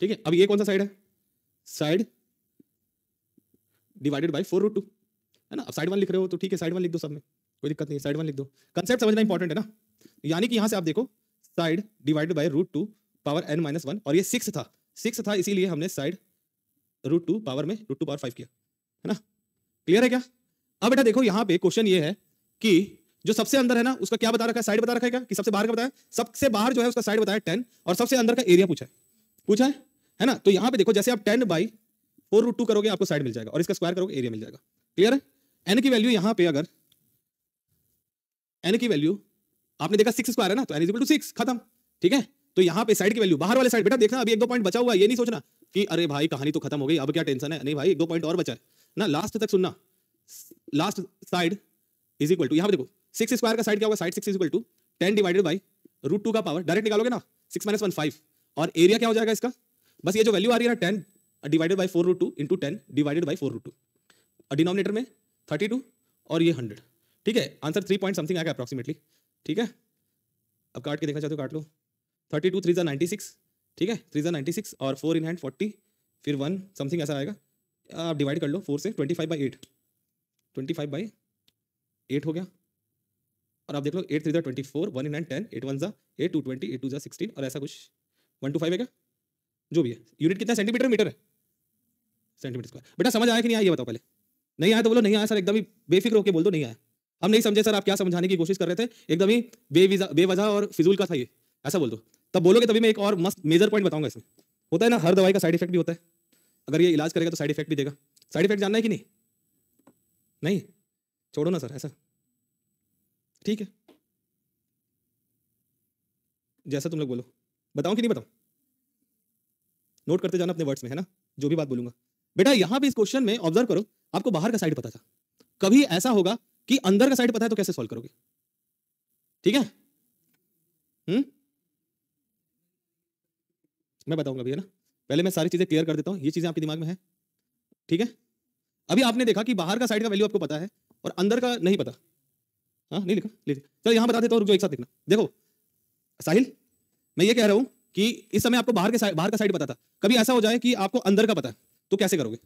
ठीक है, अब ये कौन सा साइड है, साइड डिवाइडेड बाई 4 √2 है ना। अब साइड 1 लिख रहे हो तो ठीक है, साइड 1 लिख दो सब में, कोई दिक्कत नहीं है, साइड 1 लिख दो। कंसेप्ट समझना इंपॉर्टेंट है ना, यानी कि यहां से आप देखो side divided by √2 power n-1, और ये 6 था, 6 था इसीलिए हमने साइड √2 पावर में √2 पावर 5 किया है ना। क्लियर है क्या। अब बेटा देखो यहाँ पे क्वेश्चन ये है कि जो सबसे अंदर है ना उसका क्या बता रखा है, साइड बता रखा है क्या, कि सबसे बाहर का बताया, सबसे बाहर जो है उसका साइड बताया 10 और सबसे अंदर का एरिया पूछा है ना। तो यहाँ पे देखो जैसे आप 10 बाई 4 √2 करोगे आपको साइड मिल जाएगा, और इसका स्क्वायर करोगे एरिया मिल जाएगा। क्लियर है। एन की वैल्यू यहाँ पे अगर एन की वैल्यू आपने देखा 6 स्क्वायर है ना, तो n = 6 खत्म। ठीक है, तो यहाँ पे साइड की वैल्यू बाहर वाले साइड, बेटा देखना अभी 1-2 पॉइंट बचा हुआ है, ये नहीं सोचना कि अरे भाई कहानी तो खत्म हो गई अब क्या टेंशन है, नहीं भाई 1-2 पॉइंट और बचा है ना, लास्ट तक सुनना। Last side is equal to, यहाँ पे देखो 6 स्क्वायर का साइड क्या होगा, side 6 is equal to 10 divided by √2 का पावर, डायरेक्ट निकालोगे ना 6 - 1 5, और एरिया क्या हो जाएगा इसका, बस ये जो वैल्यू आ रही है ना 10 divided by 4 √2 into 10 divided by 4 √2, और डिनोमिनेटर में 32 और ये 100। ठीक है, आंसर 3 पॉइंट समथिंग आएगा अप्रॉक्सीमेटली। ठीक है, अब काट के देखना चाहते हो काट लो, 32 3 = 96। ठीक है, 3 = 96 और 4 इन हैंड 40, फिर 1 समथिंग ऐसा आएगा, आप डिवाइड कर लो 4 से, 25/8, 25/8 हो गया। और आप देख लो 8 3 = 24, 1 इन हैंड 10, 8 1 8 2 20, 8 2 16, और ऐसा कुछ 1 to 5 है क्या, जो भी है। यूनिट कितना, सेंटीमीटर मीटर है, सेंटीमीटर स्क्वायर। बेटा समझ आया कि नहीं आया ये बताओ पहले, नहीं आया तो बोलो नहीं आया सर, एकदम ही बेफिक्र होकर बोल दो नहीं आया, हम नहीं समझे सर, आप क्या समझाने की कोशिश कर रहे थे, एकदम ही बेवजह और फिजूल का था ये, ऐसा बोल दो। तब बोलोगे तभी मैं एक और मस्त मेजर पॉइंट बताऊंगा इसमें। होता है ना हर दवाई का साइड इफेक्ट भी होता है, अगर ये इलाज करेगा तो साइड इफेक्ट भी देगा। साइड इफेक्ट जानना है कि नहीं, नहीं छोड़ो ना सर ऐसा, ठीक है जैसा तुम लोग बोलो, बताऊं कि नहीं बताऊं, नोट करते जाना अपने वर्ड्स में है ना, जो भी बात बोलूंगा। बेटा यहां पे इस क्वेश्चन में ऑब्जर्व करो, आपको बाहर का साइड पता था, कभी ऐसा होगा कि अंदर का साइड पता है तो कैसे सॉल्व करोगे। ठीक है, मैं बताऊंगा अभी है ना, पहले मैं सारी चीजें क्लियर कर देता हूं, ये चीजें आपके दिमाग में है। ठीक है, अभी आपने देखा कि बाहर का साइड का वैल्यू आपको पता है और अंदर का नहीं पता। हाँ नहीं लिखा, चलो यहां बता देता हूं, रुक जाओ एक साथ लिखना। देखो साहिल, मैं ये कह रहा हूं कि इस समय आपको बाहर का साइड पता था, कभी ऐसा हो जाए कि आपको अंदर का पता है तो कैसे करोगे।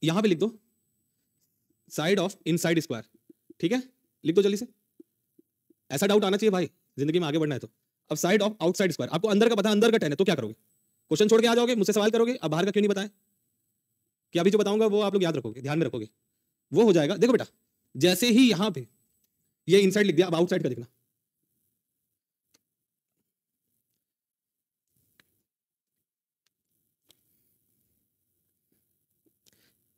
यहां पे लिख दो साइड ऑफ इनसाइड स्क्वायर। ठीक है, लिख दो जल्दी से, ऐसा डाउट आना चाहिए भाई, जिंदगी में आगे बढ़ना है तो। अब साइड ऑफ आउटसाइड स्क्वायर, आपको अंदर का पता है, अंदर का 10 है तो क्या करोगे, क्वेश्चन छोड़ के आ जाओगे, मुझसे सवाल करोगे अब बाहर का क्यों नहीं बताया। कि अभी जो बताऊंगा वो आप लोग याद रखोगे, ध्यान में रखोगे। वो हो जाएगा, देखो बेटा, जैसे ही यहां पे ये इनसाइड लिख दिया, अब आउटसाइड का देखना।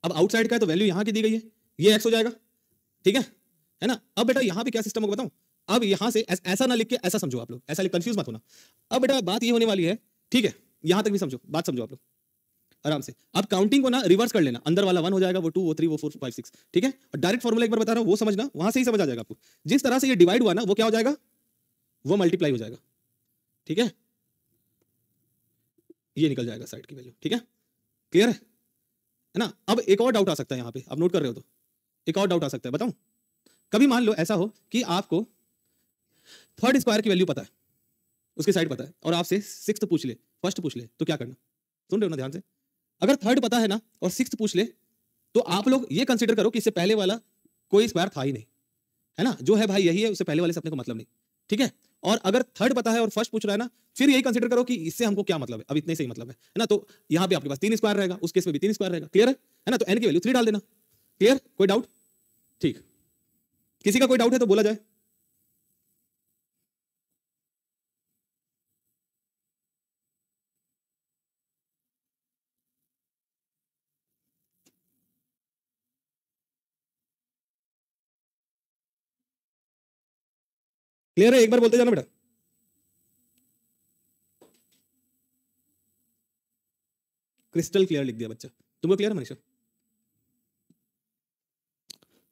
अब आउटसाइड का है तो वैल्यू यहां की दी गई है, ये एक्स हो जाएगा, ठीक है ना। अब बेटा यहां पे क्या सिस्टम होगा बताऊं, अब यहां से ऐसा ना लिख के ऐसा समझो आप लोग, ऐसा कंफ्यूज मत होना। अब बेटा बात ये होने वाली है, ठीक है, यहां तक भी समझो, बात समझो आप लोग आराम से। अब काउंटिंग को ना रिवर्स कर लेना, अंदर वाला 1 हो जाएगा, वो 2, वो 3, वो 4, 5, 6, ठीक है। और डायरेक्ट फॉर्मूला एक बार बता रहा हूं, वो समझना, वहां से ही समझ आ जाएगा आपको। जिस तरह से ये डिवाइड हुआ ना, वो क्या हो जाएगा, वो मल्टीप्लाई हो जाएगा, ठीक है, ये निकल जाएगा साइड की वैल्यू, ठीक है, क्लियर है ना। अब एक और डाउट आ सकता है यहां पे, आप नोट कर रहे हो तो एक और डाउट आ सकता है, बताऊं। कभी मान लो ऐसा हो कि आपको थर्ड स्क्वायर की वैल्यू पता है, उसकी साइड पता है, और आपसे सिक्स्थ पूछ ले, फर्स्ट पूछ ले, तो क्या करना, सुन रहे हो ना ध्यान से। अगर थर्ड पता है ना और सिक्स्थ पूछ ले, तो आप लोग ये कंसीडर करो कि इससे पहले वाला कोई स्क्वायर था ही नहीं, है ना, जो है भाई यही है, उससे पहले वाले से अपने को मतलब नहीं, ठीक है। और अगर थर्ड पता है और फर्स्ट पूछ रहा है ना, फिर यही कंसीडर करो कि इससे हमको क्या मतलब है, अब इतने से ही मतलब है ना। तो यहां पे आपके पास 3 स्क्वायर रहेगा, उस केस में भी 3 स्क्वायर रहेगा, क्लियर है ना। तो n की वैल्यू 3 डाल देना, क्लियर, कोई डाउट, ठीक। किसी का कोई डाउट है तो बोला जाए। क्लियर है, एक बार बोलते जाना बेटा। क्रिस्टल क्लियर लिख दिया बच्चा, तुमको क्लियर है मनीषा,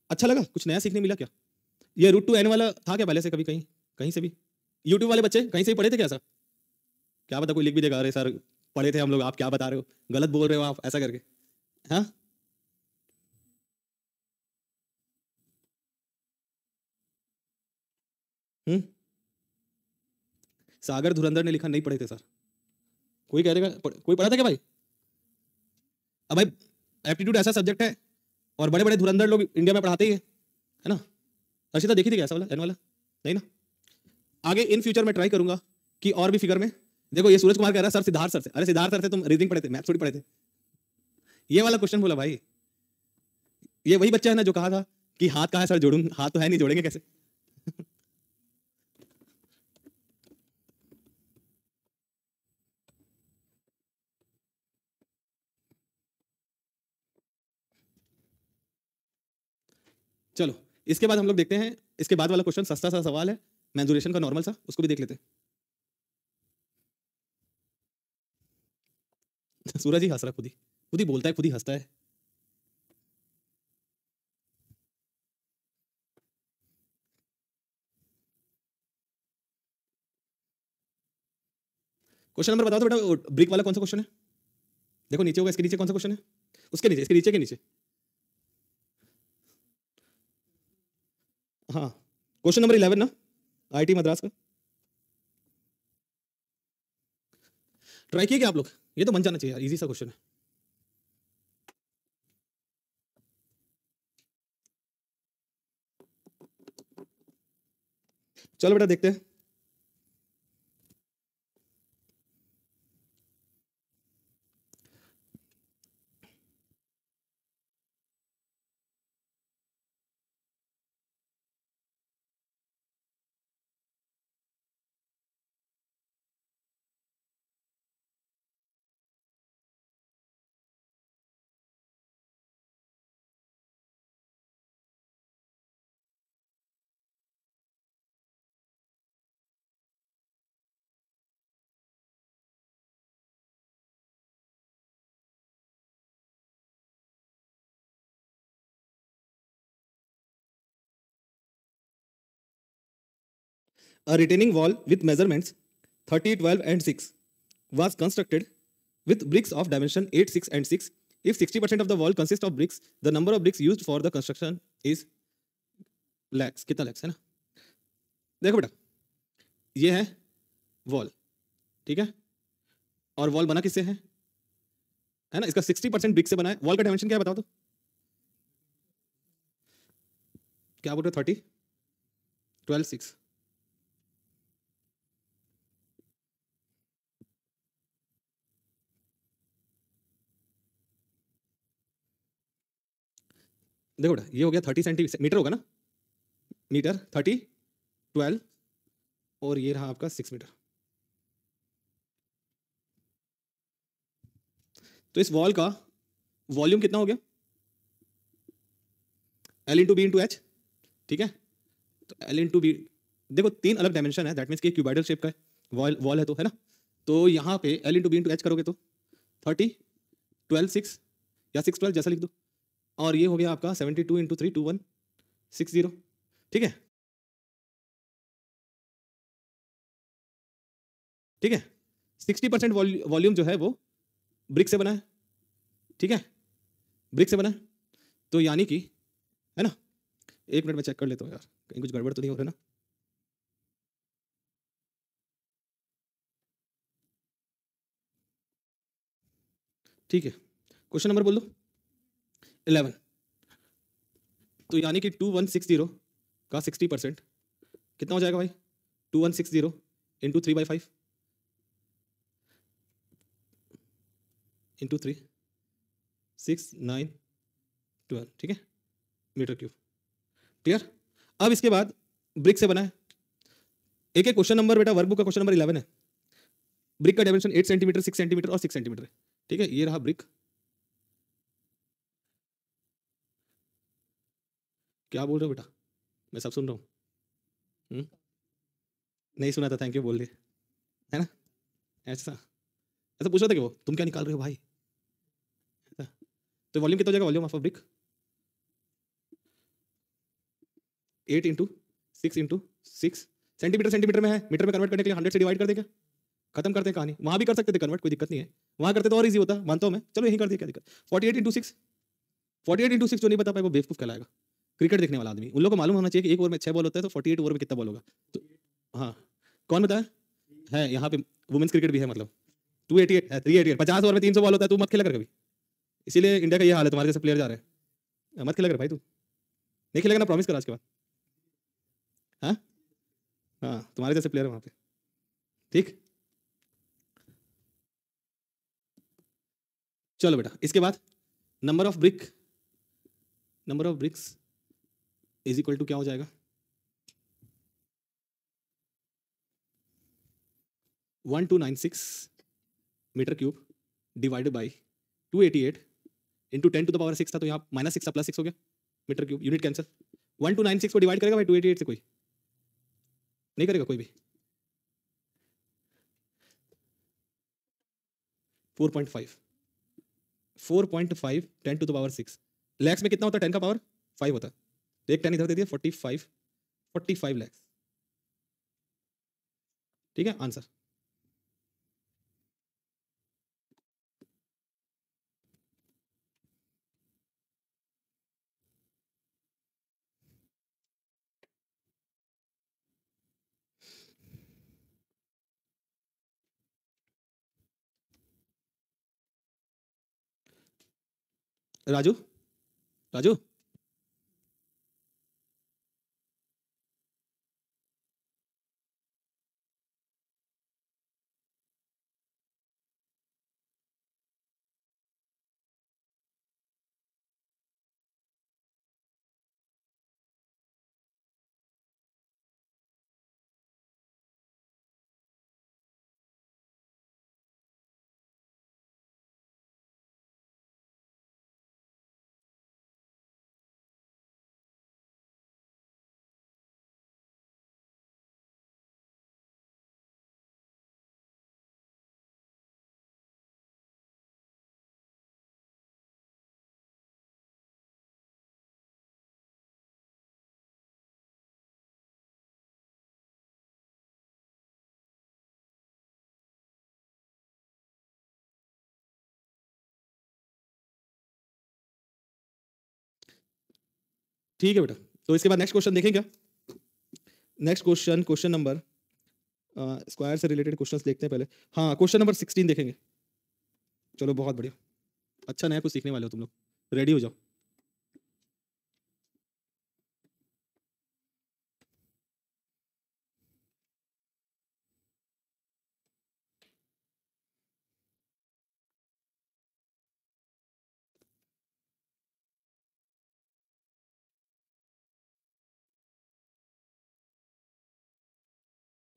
अच्छा लगा, कुछ नया सीखने मिला क्या। ये रूट टू एन वाला था क्या पहले से कभी, कहीं कहीं से भी, यूट्यूब वाले बच्चे कहीं से ही पढ़े थे क्या ऐसा, क्या पता कोई लिख भी देगा, अरे सर पढ़े थे हम लोग, आप क्या बता रहे हो, गलत बोल रहे हो आप, ऐसा करके, हाँ। हम्म, सागर धुरंधर ने लिखा नहीं पढ़े थे सर, कोई कह देगा कोई पढ़ा था क्या भाई। अब भाई एप्टीट्यूड ऐसा सब्जेक्ट है, और बड़े बड़े धुरंधर लोग इंडिया में पढ़ाते ही है ना। अर्षिता देखी थी क्या ऐसा वाला एन वाला, नहीं ना। आगे इन फ्यूचर में ट्राई करूंगा कि और भी फिगर में, देखो ये सूरज कुमार कह रहा है सर सिद्धार्थ सर से, अरे सिद्धार्थ सर से तुम रीजनिंग पढ़े थे, मैथ्स थोड़ी पढ़े थे। ये वाला क्वेश्चन बोला भाई, ये वही बच्चा है ना जो कहा था कि हाथ कहाँ है सर जोड़ूं, हाथ तो है नहीं, जोड़ेंगे कैसे। चलो इसके बाद हम लोग देखते हैं, इसके बाद वाला क्वेश्चन सस्ता सा सवाल है, मेंसुरेशन का नॉर्मल सा, उसको भी देख लेते हैं। सूरज ही हंस रहा, खुद ही बोलता है, खुद ही हंसता है। क्वेश्चन नंबर बताओ तो बेटा, ब्रिक वाला कौन सा क्वेश्चन है, देखो नीचे होगा, इसके नीचे कौन सा क्वेश्चन है, उसके नीचे, इसके नीचे के नीचे, हाँ क्वेश्चन नंबर 11 ना, आईटी मद्रास का। ट्राई किए क्या आप लोग, ये तो बन जाना चाहिए यार, इजी सा क्वेश्चन है। चलो बेटा देखते हैं। A retaining wall with measurements 30, 12, and 6 was constructed with bricks of dimension 8, 6, and 6. If 60% of the wall consists of bricks, the number of bricks used for the construction is lakhs. कितना lakhs है ना। देखो बेटा, ये है वॉल, ठीक है, और वॉल बना किससे है ना, इसका 60% ब्रिक से बना है। वॉल का डायमेंशन क्या है बताओ तो, क्या बोल रहे हो, 30, 12, 6, देखो बेटा, ये हो गया 30 सेंटीमीटर होगा ना, मीटर 30, 12, और ये रहा आपका 6 मीटर। तो इस वॉल का वॉल्यूम कितना हो गया? L into B into H, ठीक है। तो L इंटू बी, देखो 3 अलग डायमेंशन है, दैट मीन्स कि क्यूबाइडल शेप का है, वॉल वॉल है तो, है ना। तो यहाँ पे L into B into H करोगे तो 30, 12, 6 या 6, 12 जैसा लिख दो, और ये हो गया आपका 72 इंटू 3, 2160, ठीक है। ठीक है, 60% वॉल्यूम जो है वो ब्रिक से बना है, ठीक है, ब्रिक से बना है। तो यानी कि, है ना, एक मिनट में चेक कर लेता हूँ यार, कहीं कुछ गड़बड़ तो नहीं हो रहा ना। ठीक है, क्वेश्चन नंबर बोल दो 11। तो यानी कि 2160 का 60% कितना हो जाएगा भाई? 2160 इंटू 3/5 इंटू 3, 6, 9, 12, ठीक है, मीटर क्यूब। क्लियर? अब इसके बाद ब्रिक से बना है। एक एक क्वेश्चन नंबर बेटा, वर्कबुक का क्वेश्चन नंबर 11 है। ब्रिक का डायमेंशन 8 सेंटीमीटर, 6 सेंटीमीटर और 6 सेंटीमीटर है, ठीक है। ये रहा ब्रिक। क्या बोल रहे हो बेटा? मैं सब सुन रहा हूँ। नहीं सुना था, थैंक यू बोल दिए, है ना। ऐसा ऐसा पूछ रहा था कि वो तुम क्या निकाल रहे हो भाई, ऐसा। तो वॉल्यूम कितना हो जाएगा? Volume of a brick 8 into 6 into 6, centimetre centimetre में है, मीटर में कन्वर्ट करने के लिए 100 से डिवाइड कर देगा, खत्म करते हैं कहानी। वहां भी कर सकते थे कन्वर्ट, कोई दिक्कत नहीं है, वहां करते तो और इजी होता, मानता हूं मैं, चलो यही कर दिया, क्या दिक्कत। 48 इंटू 6, 48 इंटू 6 जो नहीं बता पाए वो बेवकूफ कहलाएगा। क्रिकेट देखने वाला आदमी, उन लोगों को मालूम होना चाहिए कि एक ओवर में 6 बॉल होता है, तो 48 ओवर में कितना बॉल होगा। तो हाँ, कौन बताया है यहाँ पे? वुमेन्स क्रिकेट भी है, मतलब 288 है, 388, 50 ओवर में 300 बॉल होता है। तू मत खेला कर कभी, इसीलिए इंडिया का ये हाल है, तुम्हारे जैसे प्लेयर जा रहे हैं। मत खेला कर भाई, तू नहीं खेलेगा ना, प्रॉमिस कर आज के बाद। हाँ हाँ, तुम्हारे जैसे प्लेयर है वहाँ पे, ठीक। चलो बेटा, इसके बाद number of brick, number of bricks is equal to क्या हो जाएगा? 1296 metre cube divided by 288 into 10 to the power 6 था, तो यहाँ -6 था, +6 हो गया मीटर क्यूब। Unit cancel. 1296 को डिवाइड करेगा भाई 288 से? कोई नहीं करेगा, कोई भी। 4.5, 4.5 10 टू द पावर 6 लैक्स में कितना होता है? 10 का पावर 5 होता है, तो एक 10 इधर दे दिया, 45 लैक्स, ठीक है आंसर। राजू, राजू ठीक है बेटा, तो इसके बाद नेक्स्ट क्वेश्चन देखें क्या? Next question, question number, square से रिलेटेड क्वेश्चंस देखते हैं पहले। हाँ, क्वेश्चन नंबर 16 देखेंगे। चलो बहुत बढ़िया, अच्छा नया कुछ सीखने वाले हो तुम लोग, रेडी हो जाओ।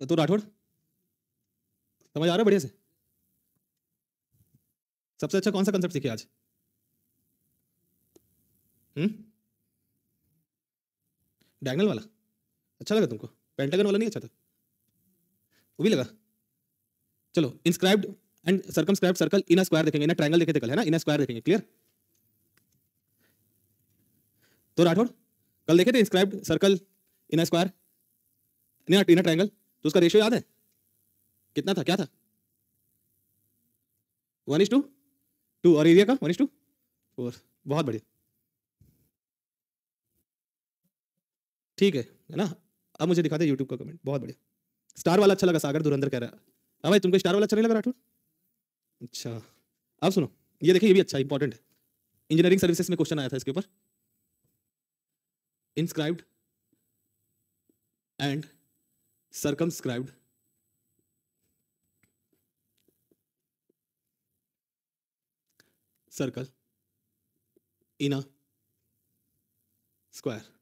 तो राठौड़ समझ आ रहा है बढ़िया से? सबसे अच्छा कौन सा कंसेप्ट सीखे आज? डायगोनल वाला अच्छा लगा तुमको? पेंटागन वाला नहीं अच्छा था? वो भी लगा? चलो inscribed and circumscribed circle in a square देखेंगे, इन अ ट्रायंगल देखे थे कल, है ना? इन अ स्क्वायर देखेंगे, क्लियर? तो राठौड़ कल देखे थे inscribed circle in a square in a triangle, तो उसका रेशियो याद है कितना था? क्या था? 1:2 और एरिया का 1:4। बहुत बढ़िया, ठीक है ना? अब मुझे दिखाते यूट्यूब का कमेंट, बहुत बढ़िया। स्टार वाला अच्छा लगा, सागर धुरंधर कह रहा है। हाँ भाई, तुमको स्टार वाला अच्छा नहीं लगा राठौर? अच्छा, अब सुनो, ये देखिए, ये भी अच्छा इंपॉर्टेंट है, इंजीनियरिंग सर्विसेज में क्वेश्चन आया था इसके ऊपर। Inscribed and circumscribed circle in a square.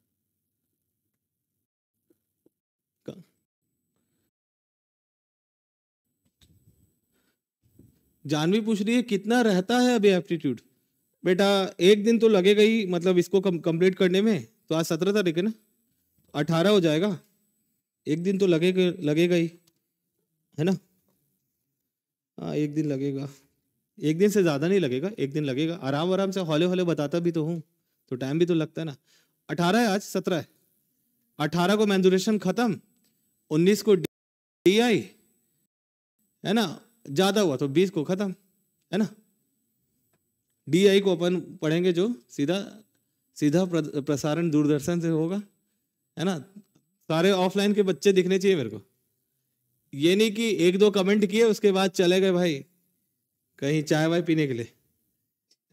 Jahnavi पूछ रही है कितना रहता है अभी एप्टीट्यूड? बेटा एक दिन तो लगेगा ही, मतलब इसको कंप्लीट करने में। तो आज 17 तारीख है ना, 18 हो जाएगा, एक दिन तो लगेगा ही, है ना? हाँ एक दिन लगेगा, एक दिन से ज्यादा नहीं लगेगा, एक दिन लगेगा। आराम आराम से हौले हौले बताता भी तो हूँ, तो टाइम भी तो लगता है ना। 18 है आज, 17 है। 18 को मेंसुरेशन खत्म, 19 को DI, है ना? ज्यादा हुआ तो 20 को खत्म, है ना? DI को अपन पढ़ेंगे जो सीधा सीधा प्रसारण दूरदर्शन से होगा, है ना? सारे ऑफलाइन के बच्चे दिखने चाहिए मेरे को। ये नहीं कि एक दो कमेंट किए उसके बाद चले गए भाई कहीं चाय वाय पीने के लिए,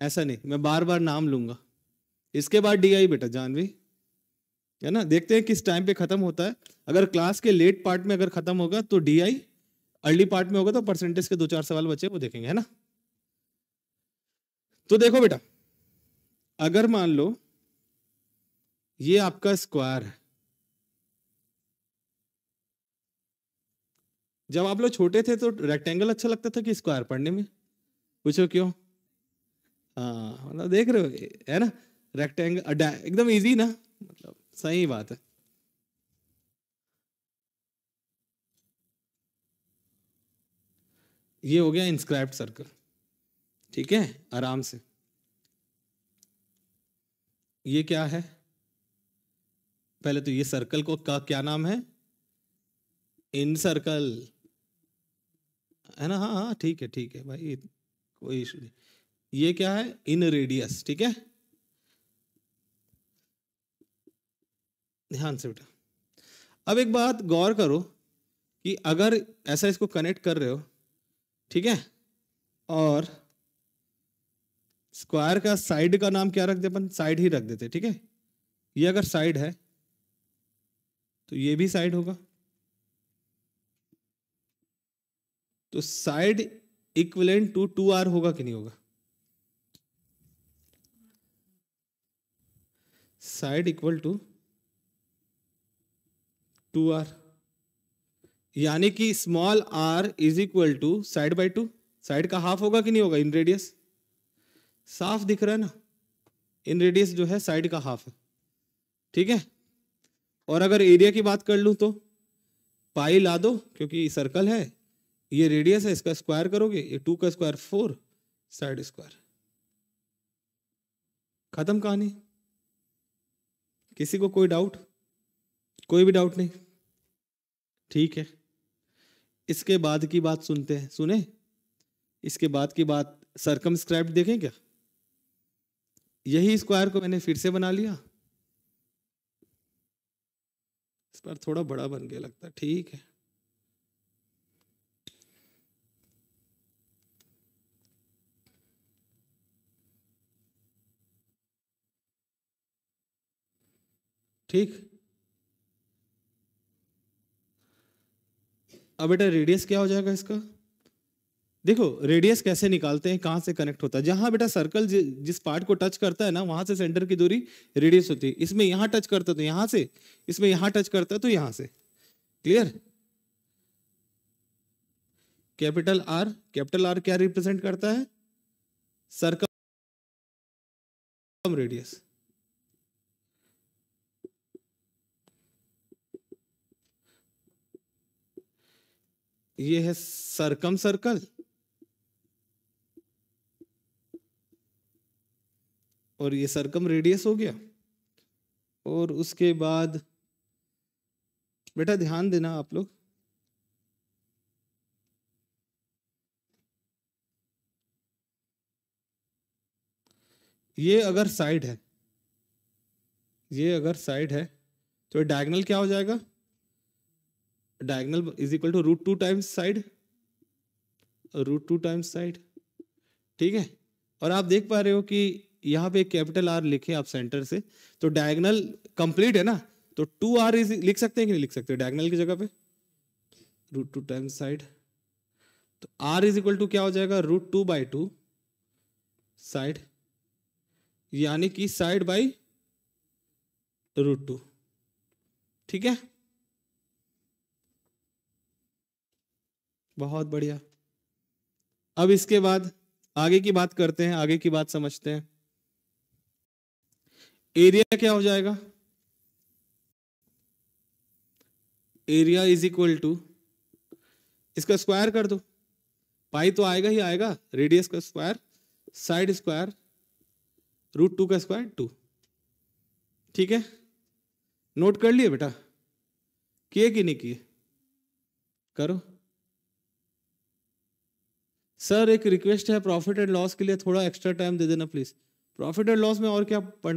ऐसा नहीं, मैं बार बार नाम लूंगा। इसके बाद DI बेटा जानवी, है ना? देखते हैं किस टाइम पे खत्म होता है। अगर क्लास के लेट पार्ट में अगर खत्म होगा तो DI, अर्ली पार्ट में होगा तो परसेंटेज के 2-4 सवाल बचे वो देखेंगे, है ना? तो देखो बेटा, अगर मान लो ये आपका स्क्वायर है, जब आप लोग छोटे थे तो रेक्टेंगल अच्छा लगता था कि स्क्वायर पढ़ने में? पूछो क्यों? हाँ मतलब देख रहे हो, है ना? रेक्टेंगल एकदम इजी ना, मतलब सही बात है। ये हो गया इंस्क्राइब्ड सर्कल, ठीक है? आराम से। ये क्या है? पहले तो ये सर्कल को का क्या नाम है? इन सर्कल, है ना? हाँ हाँ ठीक है भाई, कोई इशू नहीं। ये क्या है? इन रेडियस, ठीक है? ध्यान से बेटा, अब एक बात गौर करो कि अगर ऐसा इसको कनेक्ट कर रहे हो, ठीक है, और स्क्वायर का साइड का नाम क्या रख दे? अपन साइड ही रख देते, ठीक है? ये अगर साइड है तो ये भी साइड होगा, तो साइड इक्विवेलेंट टू 2R होगा कि नहीं होगा? साइड इक्वल टू 2R, यानी कि small r is equal to side by 2, side का हाफ होगा कि नहीं होगा इन रेडियस? साफ दिख रहा है ना, इन रेडियस जो है साइड का हाफ है, ठीक है? और अगर एरिया की बात कर लूं तो पाई ला दो, क्योंकि सर्कल है, ये रेडियस है, इसका स्क्वायर करोगे, ये 2 का स्क्वायर 4, साइड स्क्वायर, खत्म कहानी। किसी को कोई डाउट? कोई भी डाउट नहीं, ठीक है? इसके बाद की बात सुनते हैं, सुने? इसके बाद की बात सर्कमस्क्राइब्ड देखें क्या? यही स्क्वायर को मैंने फिर से बना लिया, इस पर थोड़ा बड़ा बन गया लगता है, ठीक है? ठीक, अब बेटा रेडियस क्या हो जाएगा इसका? देखो रेडियस कैसे निकालते हैं, कहां से कनेक्ट होता है? जहां बेटा सर्कल जिस पार्ट को टच करता है ना, वहां से सेंटर की दूरी रेडियस होती है। इसमें यहां टच करता है तो यहां से, इसमें यहां टच करता है तो यहां से, क्लियर? कैपिटल आर क्या रिप्रेजेंट करता है? Circum radius. ये है सरकम सर्कल और ये सरकम रेडियस हो गया। और उसके बाद बेटा ध्यान देना आप लोग, ये अगर साइड है, ये अगर साइड है तो डायगोनल क्या हो जाएगा? Diagonal is equal to root 2 times side, root 2 times side. ठीक है, और आप देख पा रहे हो कि यहाँ पे कैपिटल आर लिखे आप सेंटर से, तो डायगोनल कंप्लीट है ना, तो 2r लिख सकते हैं कि नहीं लिख सकते डायगोनल की जगह पे? रूट 2 टाइम्स साइड, तो r इज इक्वल टू क्या हो जाएगा? रूट 2/2 साइड, यानी कि साइड बाई रूट 2। ठीक है, बहुत बढ़िया। अब इसके बाद आगे की बात करते हैं, आगे की बात समझते हैं। एरिया क्या हो जाएगा? एरिया इज इक्वल टू, इसका स्क्वायर कर दो, पाई तो आएगा ही आएगा, रेडियस का स्क्वायर साइड स्क्वायर रूट 2 का स्क्वायर 2। ठीक है, नोट कर लिए बेटा? किए कि नहीं किए? करो। सर एक रिक्वेस्ट है, प्रॉफिट एंड लॉस के लिए थोड़ा एक्स्ट्रा टाइम दे देना प्लीज। प्रॉफिट एंड लॉस में और क्या पढ़